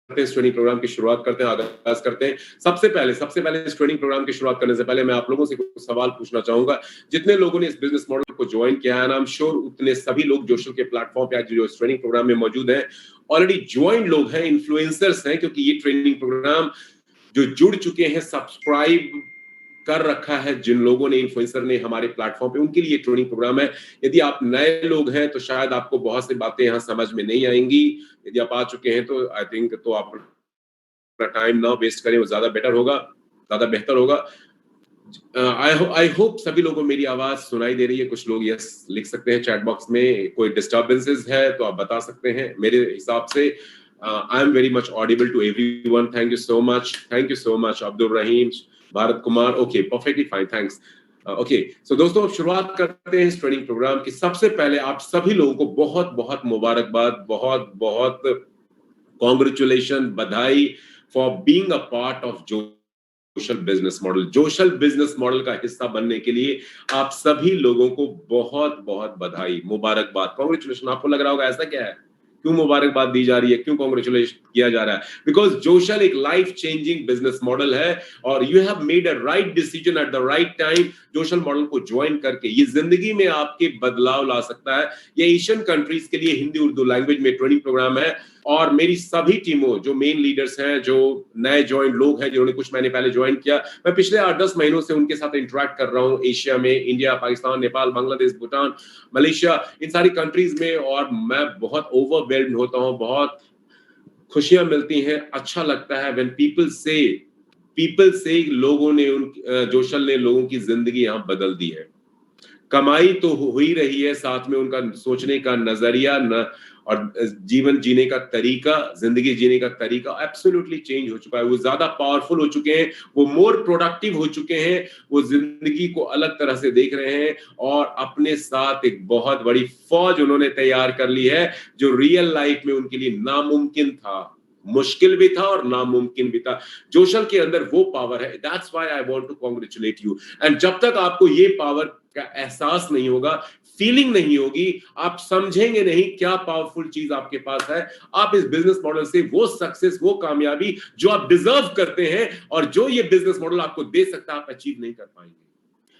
हैं, इस training programme की शुरुआत करते हैं, आगाज करते हैं। सबसे पहले इस ट्रेनिंग प्रोग्राम की शुरुआत करने से पहले मैं आप लोगों से कुछ सवाल पूछना चाहूंगा। जितने लोगों ने इस बिजनेस मॉडल को ज्वाइन किया है, आई एम श्योर उतने सभी लोग जोशल के प्लेटफॉर्म पे आज जो इस ट्रेनिंग प्रोग्राम में मौजूद हैं, ऑलरेडी ज्वाइन लोग हैं, इन्फ्लुएंसर्स हैं, क्योंकि ये ट्रेनिंग प्रोग्राम जो जुड़ चुके हैं, सब्सक्राइब कर रखा है जिन लोगों ने, इन्फ्लुएंसर ने हमारे प्लेटफॉर्म पे, उनके लिए ट्रेनिंग प्रोग्राम है। यदि आप नए लोग हैं तो शायद आपको बहुत सी बातें यहाँ समझ में नहीं आएंगी। यदि आप आ चुके हैं तो आई थिंक तो आप अपना टाइम ना वेस्ट करें, वो ज्यादा बेटर होगा, ज्यादा बेहतर होगा। आई होप सभी लोगों को मेरी आवाज सुनाई दे रही है। कुछ लोग यस लिख सकते हैं चैट बॉक्स में, कोई डिस्टर्बेंसेस है तो आप बता सकते हैं। मेरे हिसाब से I am very much audible to everyone. Thank you so much Abdul Rahim, Bharat Kumar. Okay, perfectly fine, thanks. Okay, so दोस्तों अब शुरुआत करते हैं इस ट्रेनिंग प्रोग्राम की। सबसे पहले आप सभी लोगों को बहुत बहुत मुबारकबाद, बहुत बहुत कॉन्ग्रेचुलेशन, बधाई for being a part of Joshal business model. Joshal business model का हिस्सा बनने के लिए आप सभी लोगों को बहुत बहुत बधाई, मुबारकबाद, कॉन्ग्रेचुलेशन। आपको लग रहा होगा ऐसा क्या है, क्यों मुबारकबाद दी जा रही है, क्यों कॉन्ग्रेचुलेशन किया जा रहा है? बिकॉज जोशल एक लाइफ चेंजिंग बिजनेस मॉडल है और you have made a right decision at the right time. Joshal model को ज्वाइन करके ये जिंदगी में आपके बदलाव ला सकता है। ये एशियन कंट्रीज के लिए हिंदी उर्दू लैंग्वेज में ट्रेनिंग प्रोग्राम है और मेरी सभी टीमों, जो मेन लीडर्स हैं, जो नए ज्वाइन लोग हैं, जिन्होंने कुछ महीने पहले ज्वाइन किया, मैं पिछले 8-10 महीनों से उनके साथ इंटरेक्ट कर रहा हूं। एशिया में, इंडिया, पाकिस्तान, नेपाल, बांग्लादेश, भूटान, मलेशिया, इन सारी कंट्रीज में, और मैं बहुत ओवरवेल्म्ड होता हूं, बहुत खुशियां मिलती हैं, अच्छा लगता है व्हेन पीपल से लोगों ने, जोशल ने लोगों की जिंदगी यहां बदल दी है। कमाई तो हो ही रही है, साथ में उनका सोचने का नजरिया और जीवन जीने का तरीका, जिंदगी जीने का तरीका एब्सोल्युटली चेंज हो चुका है। वो ज्यादा पावरफुल हो चुके हैं, वो मोर प्रोडक्टिव हो चुके हैं, वो जिंदगी को अलग तरह से देख रहे हैं और अपने साथ एक बहुत बड़ी फौज उन्होंने तैयार कर ली है, जो रियल लाइफ में उनके लिए नामुमकिन था, मुश्किल भी था और नामुमकिन भी था। जोशल के अंदर वो पावर है। That's why I want to congratulate you. And जब तक आपको ये पावर का एहसास नहीं होगा, फीलिंग नहीं होगी, आप समझेंगे नहीं क्या पावरफुल चीज आपके पास है, आप इस बिजनेस मॉडल से वो सक्सेस, वो कामयाबी जो आप डिजर्व करते हैं और जो ये बिजनेस मॉडल आपको दे सकता है, आप अचीव नहीं कर पाएंगे।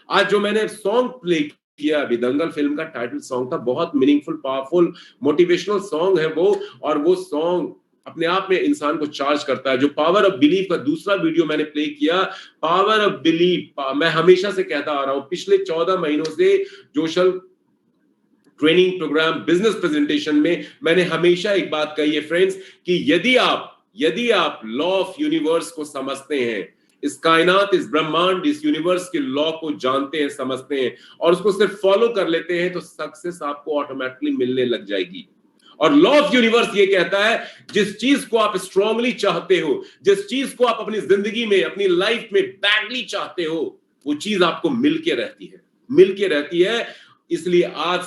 आज जो मैंने सॉन्ग प्ले किया, अभी दंगल फिल्म का टाइटल सॉन्ग था, बहुत मीनिंगफुल, पावरफुल, मोटिवेशनल सॉन्ग है वो, और वो सॉन्ग अपने आप में इंसान को चार्ज करता है। जो पावर ऑफ बिलीफ का दूसरा वीडियो मैंने प्ले किया, पावर ऑफ बिलीफ, मैं हमेशा से कहता आ रहा हूं, पिछले 14 महीनों से जोशल ट्रेनिंग प्रोग्राम बिजनेस प्रेजेंटेशन में मैंने हमेशा एक बात कही है फ्रेंड्स, कि यदि आप लॉ ऑफ यूनिवर्स को समझते हैं, इस कायनात, इस ब्रह्मांड, इस यूनिवर्स के लॉ को जानते हैं, समझते हैं और उसको सिर्फ फॉलो कर लेते हैं, तो सक्सेस आपको ऑटोमेटिकली मिलने लग जाएगी। और लॉ ऑफ यूनिवर्स ये कहता है, जिस चीज को आप स्ट्रांगली चाहते हो, जिस चीज को आप अपनी जिंदगी में, अपनी लाइफ में बैडली चाहते हो, वो चीज आपको मिलके रहती है। इसलिए आज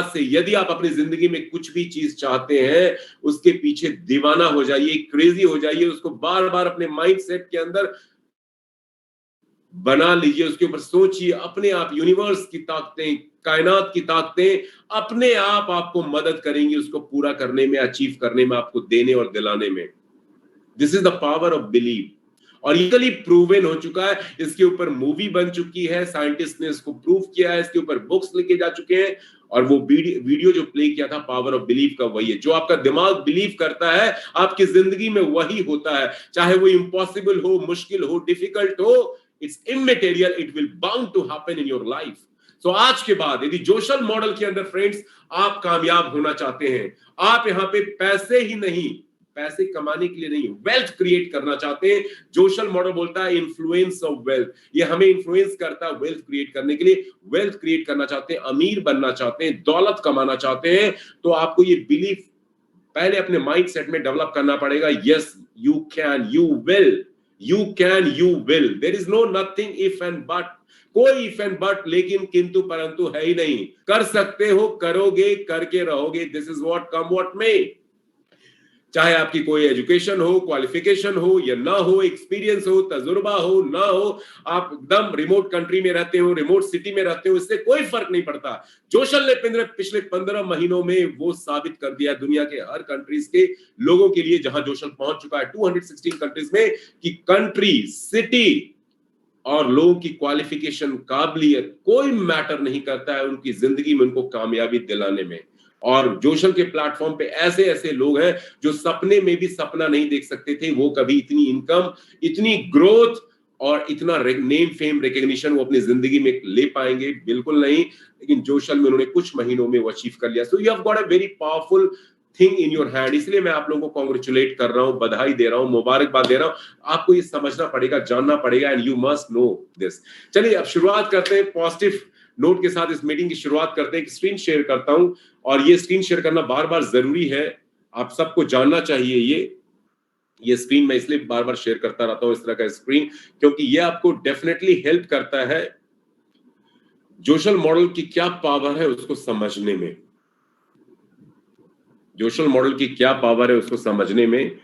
से यदि आप अपनी जिंदगी में कुछ भी चीज चाहते हैं, उसके पीछे दीवाना हो जाइए, क्रेजी हो जाइए, उसको बार बार अपने माइंड सेट के अंदर बना लीजिए, उसके ऊपर सोचिए। अपने आप यूनिवर्स की ताकतें, कायनात की ताकतें अपने आप आपको मदद करेंगी उसको पूरा करने में, अचीव करने में, आपको देने और दिलाने में। This is the power of believe. और इकली प्रूवन हो चुका है, इसके ऊपर मूवी बन चुकी है, साइंटिस्ट ने इसको प्रूव किया है, इसके ऊपर बुक्स लिखे जा चुके हैं। और वो वीडियो जो प्ले किया था पावर ऑफ बिलीव का, वही है। जो आपका दिमाग बिलीव करता है, आपकी जिंदगी में वही होता है। चाहे वो इम्पॉसिबल हो, मुश्किल हो, डिफिकल्ट हो, it's immaterial, it will bound to happen in your life. So आज के बाद यदि जोशल मॉडल के अंदर फ्रेंड्स आप कामयाब होना चाहते हैं, आप यहां पे पैसे ही नहीं, पैसे कमाने के लिए नहीं, वेल्थ क्रिएट करना चाहते हैं, जोशल मॉडल बोलता है इन्फ्लुएंस ऑफ वेल्थ। ये हमें इन्फ्लुएंस करता है वेल्थ क्रिएट करने के लिए। वेल्थ क्रिएट करना चाहते हैं, अमीर बनना चाहते हैं, दौलत कमाना चाहते हैं, तो आपको ये बिलीफ पहले अपने माइंड सेट में डेवलप करना पड़ेगा। Yes, you can, you will, you can, you will. There is no nothing if and but. कोई इफ एंड बट, लेकिन, किंतु, परंतु है ही नहीं। कर सकते हो, करोगे, करके रहोगे। This is what come what मे। चाहे आपकी कोई एजुकेशन हो, क्वालिफिकेशन हो या ना हो, एक्सपीरियंस हो, तजुर्बा हो, ना हो, आप एकदम रिमोट कंट्री में रहते हो, रिमोट सिटी में रहते हो, इससे कोई फर्क नहीं पड़ता। जोशल ने पिछले 15 महीनों में वो साबित कर दिया दुनिया के हर कंट्रीज के लोगों के लिए, जहां जोशल पहुंच चुका है 216 कंट्रीज में, कि कंट्री, सिटी और लोगों की क्वालिफिकेशन, काबिलियत कोई मैटर नहीं करता है उनकी जिंदगी में उनको कामयाबी दिलाने में। और जोशल के प्लेटफॉर्म पे ऐसे ऐसे लोग हैं जो सपने में भी सपना नहीं देख सकते थे वो कभी इतनी इनकम, इतनी ग्रोथ और इतना नेम फेम रिकग्निशन वो अपनी जिंदगी में ले पाएंगे, बिल्कुल नहीं। लेकिन जोशल में उन्होंने कुछ महीनों में वो अचीव कर लिया। सो you have got a very powerful thing in your hand. इसलिए मैं आप लोगों को कॉन्ग्रेचुलेट कर रहा हूं, बधाई दे रहा हूं, मुबारकबाद दे रहा हूं। आपको ये समझना पड़ेगा, जानना पड़ेगा, and you must know this. चलिए अब शुरुआत करते हैं पॉजिटिव नोट के साथ। इस मीटिंग की शुरुआत करते हैं। एक स्क्रीन शेयर करता हूं, और ये स्क्रीन शेयर करना बार बार जरूरी है, आप सबको जानना चाहिए। ये स्क्रीन मैं इसलिए बार बार शेयर करता रहता हूं, इस तरह का स्क्रीन, क्योंकि ये आपको डेफिनेटली हेल्प करता है जोशल मॉडल की क्या पावर है उसको समझने में। जोशल मॉडल की क्या पावर है उसको समझने में।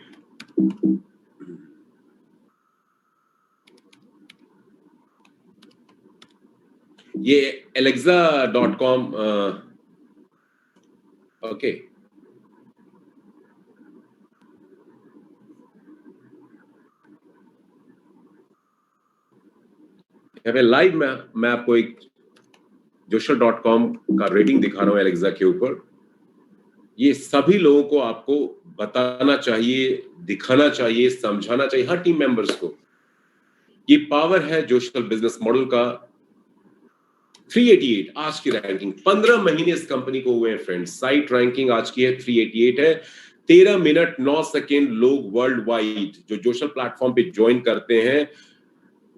ये alexa.com, ओके, लाइव मैं आपको एक जोशल.com का रेटिंग दिखा रहा हूं एलेक्सा के ऊपर। ये सभी लोगों को आपको बताना चाहिए, दिखाना चाहिए, समझाना चाहिए, हर टीम मेंबर्स को। ये पावर है जोशल बिजनेस मॉडल का। 388 आज की रैंकिंग, 15 महीने इस कंपनी को हुए हैं फ्रेंड्स। साइट रैंकिंग आज की है 388 है। 13 मिनट 9 सेकेंड लोग वर्ल्ड वाइड जो जोशल प्लेटफॉर्म पे ज्वाइन करते हैं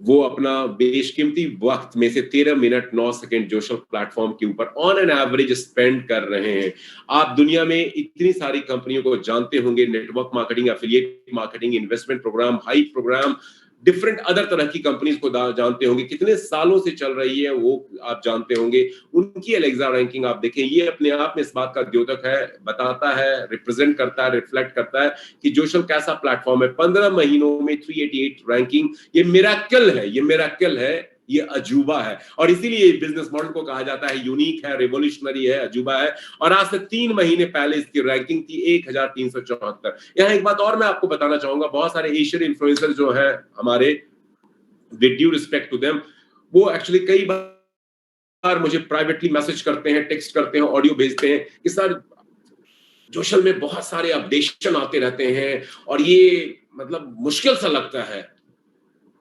वो अपना बेशकीमती वक्त में से 13 मिनट 9 सेकेंड जोशल प्लेटफॉर्म के ऊपर ऑन एन एवरेज स्पेंड कर रहे हैं। आप दुनिया में इतनी सारी कंपनियों को जानते होंगे, network marketing, affiliate marketing, investment program, hype program, different other तरह की कंपनीज को जानते होंगे, कितने सालों से चल रही है वो आप जानते होंगे। उनकी एलेक्सा रैंकिंग आप देखें, ये अपने आप में इस बात का द्योतक है, बताता है, रिप्रेजेंट करता है, रिफ्लेक्ट करता है कि जोशल कैसा प्लेटफॉर्म है। 15 महीनों में 388 रैंकिंग, ये मिरेकल है, ये मिरेकल है, ये अजूबा है। और इसीलिए बिजनेस मॉडल को कहा जाता है यूनिक है, रिवोल्यूशनरी है, अजूबा है। और आज से 3 महीने पहले इसकी रैंकिंग थी 1374। यहां एक बात और मैं आपको बताना चाहूंगा, बहुत सारे एशियन इन्फ्लुएंसर जो है हमारे, with due respect to them, वो एक्चुअली कई बार मुझे प्राइवेटली मैसेज करते हैं, टेक्स्ट करते हैं, ऑडियो भेजते हैं कि सर जोशल में बहुत सारे अपडेशन आते रहते हैं और ये मतलब मुश्किल सा लगता है।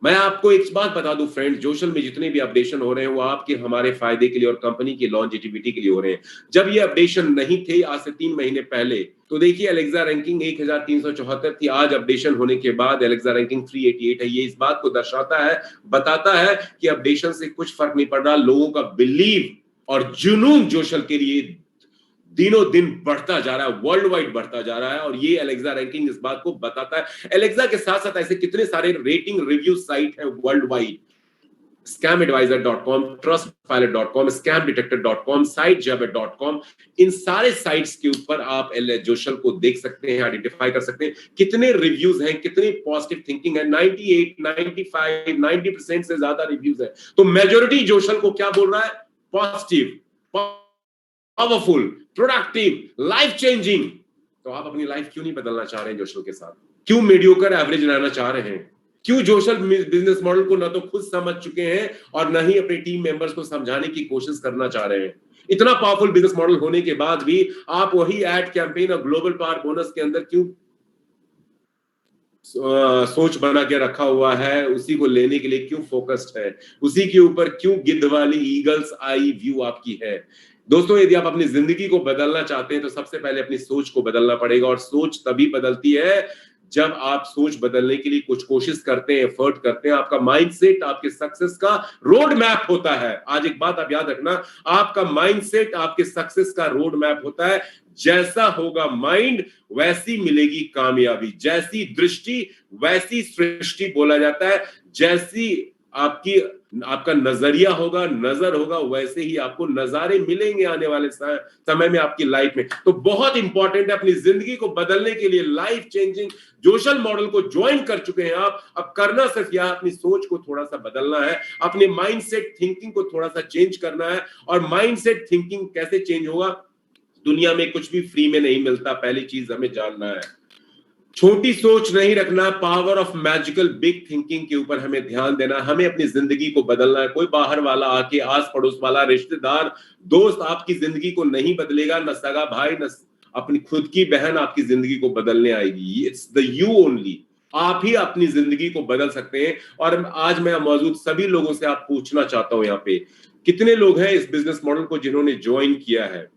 मैं आपको एक बात बता दूं फ्रेंड्स, जोशल में जितने भी अपडेशन हो रहे हैं वो आपके हमारे फायदे के लिए और कंपनी की लॉन्जेटिविटी के लिए हो रहे हैं। जब ये अपडेशन नहीं थे आज से 3 महीने पहले, तो देखिए एलेक्सा रैंकिंग 1374 थी। आज अपडेशन होने के बाद एलेक्सा रैंकिंग 388 है। ये इस बात को दर्शाता है, बताता है कि अपडेशन से कुछ फर्क नहीं पड़ रहा। लोगों का बिलीव और जुनून जोशल के लिए दिनों दिन बढ़ता जा रहा है, वर्ल्ड वाइड बढ़ता जा रहा है। और ये एलेक्सा रैंकिंग इस बात को बताता है। एलेक्सा के साथ साथ ऐसे कितने सारे रेटिंग रिव्यू साइट है world wide, scamadvisor.com, trustpilot.com, scamdetector.com, sitejabber.com, इन सारे साइट्स के ऊपर आप जोशल को देख सकते हैं, आइडेंटिफाई कर सकते हैं कितने रिव्यूज हैं, कितनी पॉजिटिव थिंकिंग है। 98, 95, 90% से ज्यादा रिव्यूज है। तो मेजॉरिटी जोशल को क्या बोल रहा है? Positive, powerful, productive, life changing. तो आप अपनी लाइफ क्यों नहीं बदलना चाह रहे हैं जोशल के साथ? क्यों मीडियोकर एवरेज रहना चाह रहे हैं? क्यों जोशल बिजनेस मॉडल को ना तो खुद समझ चुके हैं और ना ही अपने टीम मेंबर्स को समझाने की कोशिश करना चाह रहे हैं? इतना पावरफुल बिजनेस मॉडल होने के बाद भी आप वही एड कैंपेन और ग्लोबल पावर बोनस के अंदर क्यों सोच बना के रखा हुआ है? उसी को लेने के लिए क्यों फोकस्ड है? उसी के ऊपर क्यों गिद्ध वाली ईगल्स आई व्यू आपकी है? दोस्तों, यदि आप अपनी जिंदगी को बदलना चाहते हैं तो सबसे पहले अपनी सोच को बदलना पड़ेगा। और सोच तभी बदलती है जब आप सोच बदलने के लिए कुछ कोशिश करते हैं, एफर्ट करते हैं। आपका माइंडसेट आपके सक्सेस का रोड मैप होता है। आज एक बात आप याद रखना, आपका माइंडसेट आपके सक्सेस का रोड मैप होता है। जैसा होगा माइंड वैसी मिलेगी कामयाबी, जैसी दृष्टि वैसी सृष्टि बोला जाता है। जैसी आपकी आपका नजरिया होगा, नजर होगा, वैसे ही आपको नजारे मिलेंगे आने वाले समय में आपकी लाइफ में। तो बहुत इंपॉर्टेंट है अपनी जिंदगी को बदलने के लिए लाइफ चेंजिंग जोशल मॉडल को ज्वाइन कर चुके हैं आप। अब करना सिर्फ यह अपनी सोच को थोड़ा सा बदलना है, अपने माइंडसेट थिंकिंग को थोड़ा सा चेंज करना है। और माइंडसेट थिंकिंग कैसे चेंज होगा? दुनिया में कुछ भी फ्री में नहीं मिलता, पहली चीज हमें जानना है। छोटी सोच नहीं रखना, power of magical big thinking के ऊपर हमें ध्यान देना। हमें अपनी जिंदगी को बदलना है। कोई बाहर वाला आके, आस पड़ोस वाला, रिश्तेदार, दोस्त आपकी जिंदगी को नहीं बदलेगा, न सगा भाई, न अपनी खुद की बहन आपकी जिंदगी को बदलने आएगी। It's the you only. आप ही अपनी जिंदगी को बदल सकते हैं। और आज मैं मौजूद सभी लोगों से आप पूछना चाहता हूं, यहाँ पे कितने लोग हैं इस बिजनेस मॉडल को जिन्होंने ज्वाइन किया है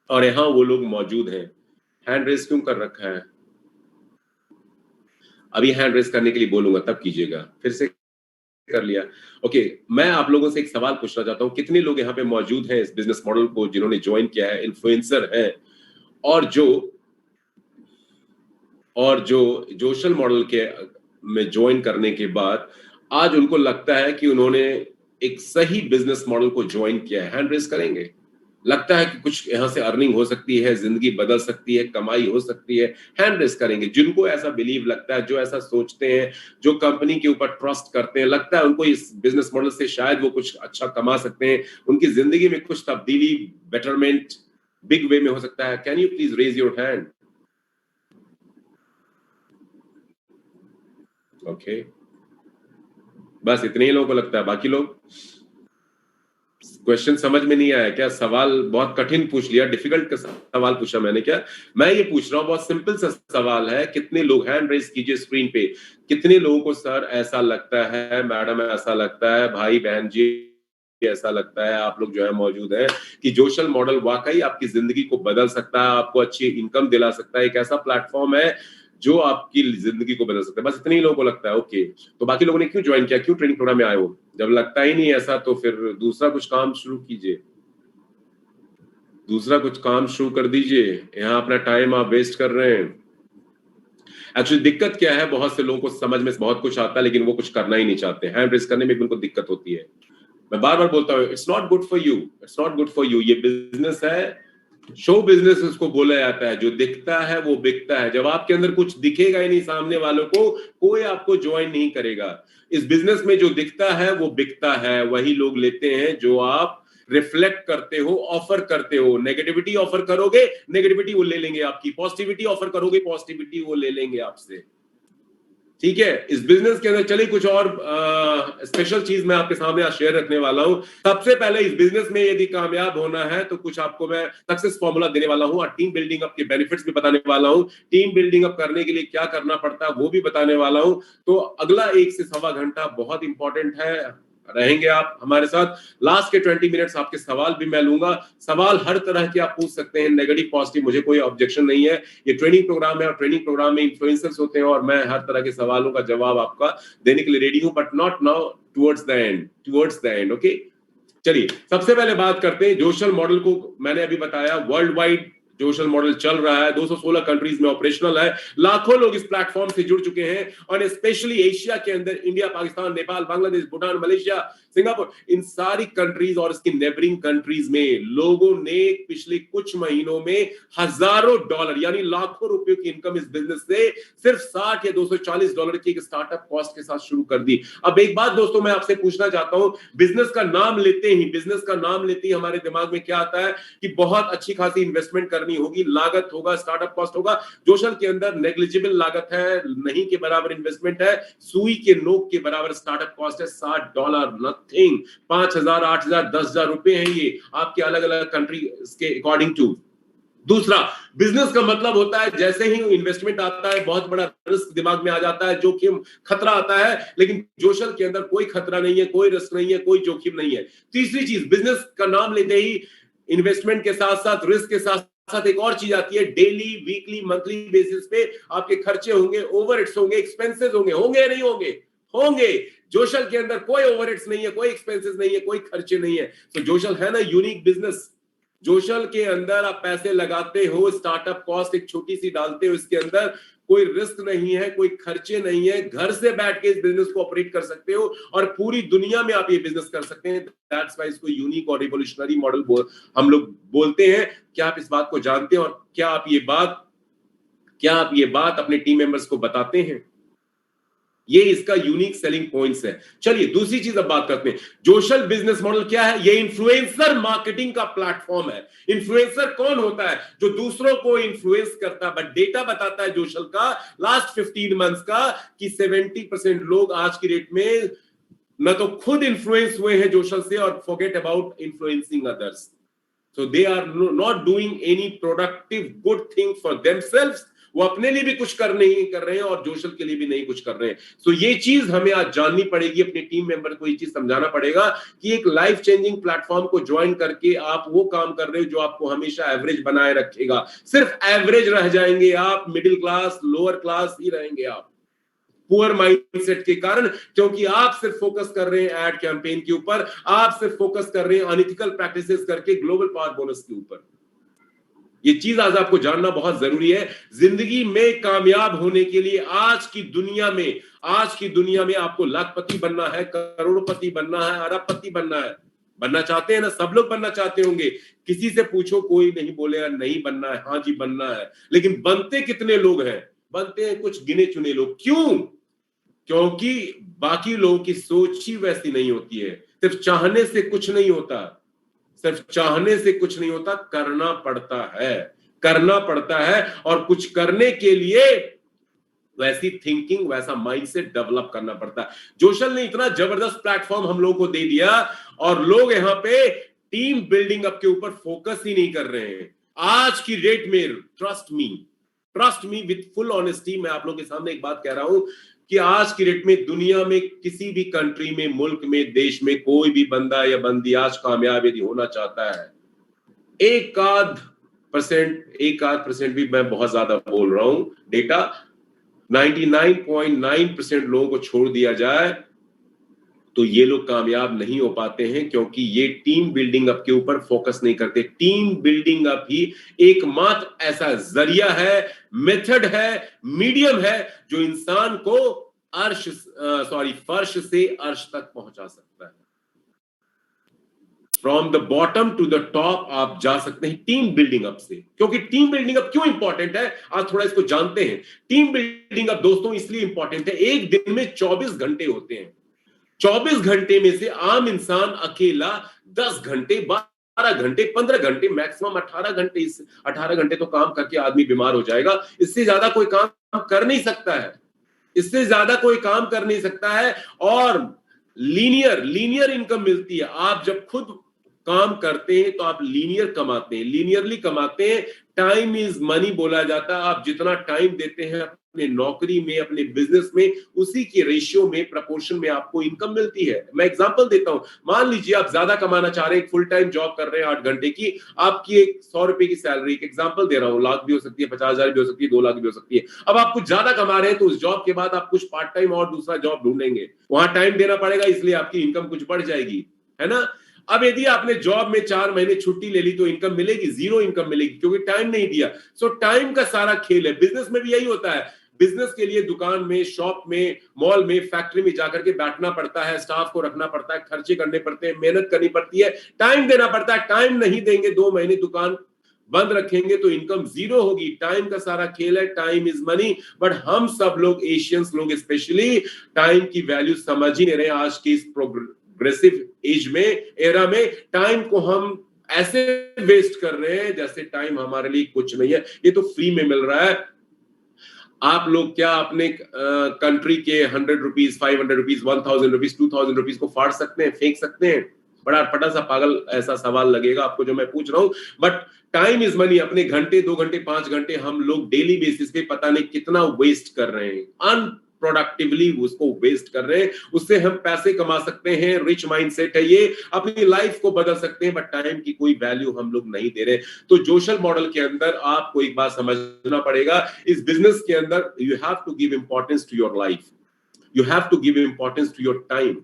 और यहां वो लोग मौजूद हैं? हैंड रेस क्यों कर रखा है? अभी हैंड रेस करने के लिए बोलूंगा तब कीजिएगा। फिर से कर लिया। ओके, मैं आप लोगों से एक सवाल पूछना चाहता हूं, कितने लोग यहाँ पे मौजूद हैं इस बिजनेस मॉडल को जिन्होंने ज्वाइन किया है, इन्फ्लुएंसर है और जो जोशल मॉडल के में ज्वाइन करने के बाद आज उनको लगता है कि उन्होंने एक सही बिजनेस मॉडल को ज्वाइन किया है? हैंड रेस करेंगे? लगता है कि कुछ यहां से अर्निंग हो सकती है, जिंदगी बदल सकती है, कमाई हो सकती है? हैंड रेस करेंगे जिनको ऐसा बिलीव लगता है, जो ऐसा सोचते हैं, जो कंपनी के ऊपर ट्रस्ट करते हैं, लगता है उनको इस बिजनेस मॉडल से शायद वो कुछ अच्छा कमा सकते हैं, उनकी जिंदगी में कुछ तब्दीली, बेटरमेंट बिग वे में हो सकता है। Can you please raise your hand? Okay, बस इतने ही लोगों को लगता है। बाकी लोग क्वेश्चन समझ में नहीं आया क्या? सवाल बहुत कठिन पूछ लिया, डिफिकल्ट का सवाल पूछा मैंने क्या? मैं ये पूछ रहा हूँ, बहुत सिंपल सा सवाल है। कितने लोग, हैंड रेज कीजिए स्क्रीन पे, कितने लोगों को सर ऐसा लगता है, मैडम ऐसा लगता है, भाई बहन जी ऐसा लगता है, आप लोग जो है मौजूद है कि जोशल मॉडल वाकई आपकी जिंदगी को बदल सकता है, आपको अच्छी इनकम दिला सकता है, एक ऐसा प्लेटफॉर्म है जो आपकी जिंदगी को बदल सकता है? बस इतने ही लोगों को लगता है। ओके, तो बाकी लोगों ने क्यों ज्वाइन किया, क्यों ट्रेनिंग प्रोग्राम में आए हो? जब लगता ही नहीं ऐसा तो फिर दूसरा कुछ काम शुरू कीजिए, दूसरा कुछ काम शुरू कर दीजिए। यहाँ अपना टाइम आप वेस्ट कर रहे हैं। एक्चुअली दिक्कत क्या है, बहुत से लोगों को समझ में बहुत कुछ आता है लेकिन वो कुछ करना ही नहीं चाहते। हैंड रेस करने में भी उनको दिक्कत होती है। मैं बार बार बोलता हूँ, it's not good for you, it's not good for you. ये बिजनेस है, शो बिजनेस उसको बोला जाता है, जो दिखता है वो बिकता है। जब आपके अंदर कुछ दिखेगा ही नहीं सामने वालों को, कोई आपको ज्वाइन नहीं करेगा। इस बिजनेस में जो दिखता है वो बिकता है, वही लोग लेते हैं जो आप रिफ्लेक्ट करते हो, ऑफर करते हो। नेगेटिविटी ऑफर करोगे, नेगेटिविटी वो ले लेंगे आपकी। पॉजिटिविटी ऑफर करोगे, पॉजिटिविटी वो ले लेंगे आपसे। ठीक है, इस बिजनेस के अंदर चलिए कुछ और स्पेशल चीज मैं आपके सामने आज शेयर रखने वाला हूं। सबसे पहले इस बिजनेस में यदि कामयाब होना है तो कुछ आपको मैं सक्सेस फॉर्मूला देने वाला हूं और टीम बिल्डिंग अप के बेनिफिट्स भी बताने वाला हूं। टीम बिल्डिंग अप करने के लिए क्या करना पड़ता है वो भी बताने वाला हूं। तो अगला 1 से सवा घंटा बहुत इंपॉर्टेंट है, रहेंगे आप हमारे साथ। लास्ट के 20 मिनट्स आपके सवाल भी मैं लूंगा। सवाल हर तरह के आप पूछ सकते हैं, नेगेटिव पॉजिटिव, मुझे कोई ऑब्जेक्शन नहीं है। ये ट्रेनिंग प्रोग्राम है और ट्रेनिंग प्रोग्राम में इन्फ्लुएंसर्स होते हैं और मैं हर तरह के सवालों का जवाब आपका देने के लिए रेडी हूं, but not now, towards the end. Okay, चलिए सबसे पहले बात करते हैं जोशल मॉडल को। मैंने अभी बताया वर्ल्ड वाइड जोशल मॉडल चल रहा है, 216 कंट्रीज में ऑपरेशनल है, लाखों लोग इस प्लेटफॉर्म से जुड़ चुके हैं और स्पेशली एशिया के अंदर India, Pakistan, Nepal, Bangladesh, Bhutan, Malaysia, Singapore, इन सारी कंट्रीज और इसकी नेबरिंग कंट्रीज में लोगों ने पिछले कुछ महीनों में हजारों डॉलर यानी लाखों रुपयों की इनकम इस बिजनेस से सिर्फ 60 या 240 डॉलर की एक स्टार्टअप कॉस्ट के साथ शुरू कर दी। अब एक बात दोस्तों मैं आपसे पूछना चाहता हूं, बिजनेस का नाम लेते ही हमारे दिमाग में क्या आता है कि बहुत अच्छी खासी इन्वेस्टमेंट करनी होगी, लागत होगा, स्टार्टअप कॉस्ट होगा। जोशल के अंदर नेग्लिजिबल लागत है, नहीं के बराबर इन्वेस्टमेंट है, सुई के नोक के बराबर स्टार्टअप कॉस्ट है, $60, नथिंग। 5,000, 8,000, 10,000 रुपए हैं ये आपके अलग अलग कंट्री के अकॉर्डिंग टू। दूसरा, बिजनेस का मतलब होता है जैसे ही इन्वेस्टमेंट आता है बहुत बड़ा रिस्क दिमाग में आ जाता है, जोखिम, खतरा आता है, लेकिन जोशल के अंदर कोई खतरा नहीं है, कोई रिस्क नहीं है, कोई जोखिम नहीं है। तीसरी चीज, बिजनेस का नाम लेते ही इन्वेस्टमेंट के साथ साथ रिस्क के साथ साथ एक और चीज आती है, डेली, वीकली, मंथली बेसिस पे आपके खर्चे होंगे, ओवरहेड्स होंगे, एक्सपेंसेस होंगे या नहीं होंगे? होंगे। जोशल के अंदर कोई ओवरहेड्स नहीं है, कोई एक्सपेंसेस नहीं है, कोई खर्चे नहीं है। तो जोशल है ना यूनिक बिजनेस, जोशल के अंदर आप पैसे लगाते हो, स्टार्टअप कॉस्ट एक छोटी सी डालते हो, इसके अंदर कोई रिस्क नहीं है, कोई खर्चे नहीं है, घर से बैठ के इस बिजनेस को ऑपरेट कर सकते हो और पूरी दुनिया में आप ये बिजनेस कर सकते हैं। दैट्स व्हाई इसको यूनिक और रिवोल्यूशनरी मॉडल हम लोग बोलते हैं। क्या आप इस बात को जानते हैं और क्या आप ये बात अपने टीम मेंबर्स को बताते हैं? ये इसका यूनिक सेलिंग पॉइंट्स है। चलिए दूसरी चीज अब बात करते हैं। जोशल बिजनेस मॉडल क्या है? ये इन्फ्लुएंसर मार्केटिंग का प्लेटफॉर्म है। इन्फ्लुएंसर कौन होता है? जो दूसरों को इन्फ्लुएंस करता है। बट डेटा बताता है जोशल का लास्ट 15 मंथ्स का कि 70% लोग आज की डेट में न तो खुद इन्फ्लुएंस हुए हैं जोशल से और forget about influencing others. So they are not doing any productive good thing for themselves. वो अपने लिए भी कुछ नहीं कर रहे हैं और जोशल के लिए भी नहीं कुछ कर रहे हैं। So ये चीज हमें आज जाननी पड़ेगी, अपने टीम मेंबर को ये चीज समझाना पड़ेगा कि एक लाइफ चेंजिंग प्लेटफॉर्म को ज्वाइन करके आप वो काम कर रहे हो जो आपको हमेशा एवरेज बनाए रखेगा। सिर्फ एवरेज रह जाएंगे आप, मिडिल क्लास, लोअर क्लास ही रहेंगे आप, पुअर माइंडसेट के कारण, क्योंकि आप सिर्फ फोकस कर रहे हैं एड कैंपेन के ऊपर, आप सिर्फ फोकस कर रहे हैं अनइथिकल प्रैक्टिसेस करके ग्लोबल पावर बोनस के ऊपर। ये चीज आज आपको जानना बहुत जरूरी है। जिंदगी में कामयाब होने के लिए आज की दुनिया में आपको लाखपति बनना है, करोड़पति बनना है, अरबपति बनना चाहते हैं ना? सब लोग बनना चाहते होंगे। किसी से पूछो, कोई नहीं बोलेगा नहीं बनना है, हाँ जी बनना है। लेकिन बनते कितने लोग हैं? बनते हैं कुछ गिने चुने लोग। क्यों? क्योंकि बाकी लोगों की सोच ही वैसी नहीं होती है। सिर्फ चाहने से कुछ नहीं होता, करना पड़ता है और कुछ करने के लिए वैसी थिंकिंग, वैसा माइंडसेट डेवलप करना पड़ता है। जोशल ने इतना जबरदस्त प्लेटफॉर्म हम लोगों को दे दिया और लोग यहाँ पे टीम बिल्डिंग अप के ऊपर फोकस ही नहीं कर रहे हैं। आज की डेट में trust me with full honesty, मैं आप लोगों के सामने एक बात कह रहा हूं कि आज की डेट में दुनिया में किसी भी कंट्री में, मुल्क में, देश में कोई भी बंदा या बंदी आज कामयाब यदि होना चाहता है, एक आध परसेंट भी मैं बहुत ज्यादा बोल रहा हूं, डेटा 99.9% लोगों को छोड़ दिया जाए तो ये लोग कामयाब नहीं हो पाते हैं, क्योंकि ये टीम बिल्डिंग अप के ऊपर फोकस नहीं करते। टीम बिल्डिंग अप ही एकमात्र ऐसा जरिया है, मेथड है, मीडियम है जो इंसान को फर्श से अर्श तक पहुंचा सकता है। From the bottom to the top आप जा सकते हैं टीम बिल्डिंग अप से। क्योंकि टीम बिल्डिंग अप क्यों इंपॉर्टेंट है, आज थोड़ा इसको जानते हैं। टीम बिल्डिंग अप दोस्तों इसलिए इंपॉर्टेंट है, एक दिन में 24 घंटे होते हैं। 24 घंटे में से आम इंसान अकेला 10 घंटे, 12 घंटे, 15 घंटे, मैक्सिमम 18 घंटे तो काम करके आदमी बीमार हो जाएगा। इससे ज्यादा कोई काम कर नहीं सकता है। और लीनियर इनकम मिलती है। आप जब खुद काम करते हैं तो आप लीनियरली कमाते हैं। टाइम इज मनी बोला जाता है। आप जितना टाइम देते हैं अपने नौकरी में, अपने बिजनेस में, उसी के रेशियो में, प्रपोर्शन में आपको इनकम मिलती है। मैं एग्जांपल देता हूं, मान लीजिए आप ज्यादा कमाना चाह रहे हैं, फुल टाइम जॉब कर रहे हैं 8 घंटे की, आपकी एक 100 रुपए की सैलरी, एक एग्जांपल दे रहा हूं, लाख भी हो सकती है, 50,000 भी हो सकती है, 2 लाख भी हो सकती है। अब आप कुछ ज्यादा कमा रहे हैं तो उस जॉब के बाद आप कुछ पार्ट टाइम और दूसरा जॉब ढूंढेंगे, वहां टाइम देना पड़ेगा, इसलिए आपकी इनकम कुछ बढ़ जाएगी, है ना? अब यदि आपने जॉब में 4 महीने छुट्टी ले ली तो इनकम मिलेगी? 0 इनकम मिलेगी, क्योंकि टाइम नहीं दिया। सो टाइम का सारा खेल है। बिजनेस में भी यही होता है। बिजनेस के लिए दुकान में, शॉप में, मॉल में, फैक्ट्री में जाकर के बैठना पड़ता है, स्टाफ को रखना पड़ता है, खर्चे करने पड़ते हैं, मेहनत करनी पड़ती है, टाइम देना पड़ता है। टाइम नहीं देंगे, 2 महीने दुकान बंद रखेंगे तो इनकम 0 होगी। टाइम का सारा खेल है, टाइम इज मनी। बट हम सब लोग, एशियंस लोग स्पेशली, टाइम की वैल्यू समझ ही नहीं रहे। आज की इस प्रोग्रेसिव एज में, एरा में, टाइम को हम ऐसे वेस्ट कर रहे हैं जैसे टाइम हमारे लिए कुछ नहीं है। ये तो फ्री में मिल रहा है। आप लोग क्या अपने कंट्री के 100 रुपीज, 500 रुपीज, 1000 रुपीज, 2000 रुपीज को फाड़ सकते हैं, फेंक सकते हैं? बड़ा अटपटा सा पागल ऐसा सवाल लगेगा आपको जो मैं पूछ रहा हूं। But time is money. अपने घंटे, 2 घंटे, 5 घंटे हम लोग डेली बेसिस पे पता नहीं कितना वेस्ट कर रहे हैं, अनप्रोडक्टिवली उसको वेस्ट कर रहे हैं। उससे हम पैसे कमा सकते हैं, रिच माइंडसेट है ये, अपनी लाइफ को बदल सकते हैं, बट टाइम की कोई वैल्यू हम लोग नहीं दे रहे। तो जोशल मॉडल के अंदर आपको एक बात समझना पड़ेगा, इस बिजनेस के अंदर you have to give importance to your life, you have to give importance to your time.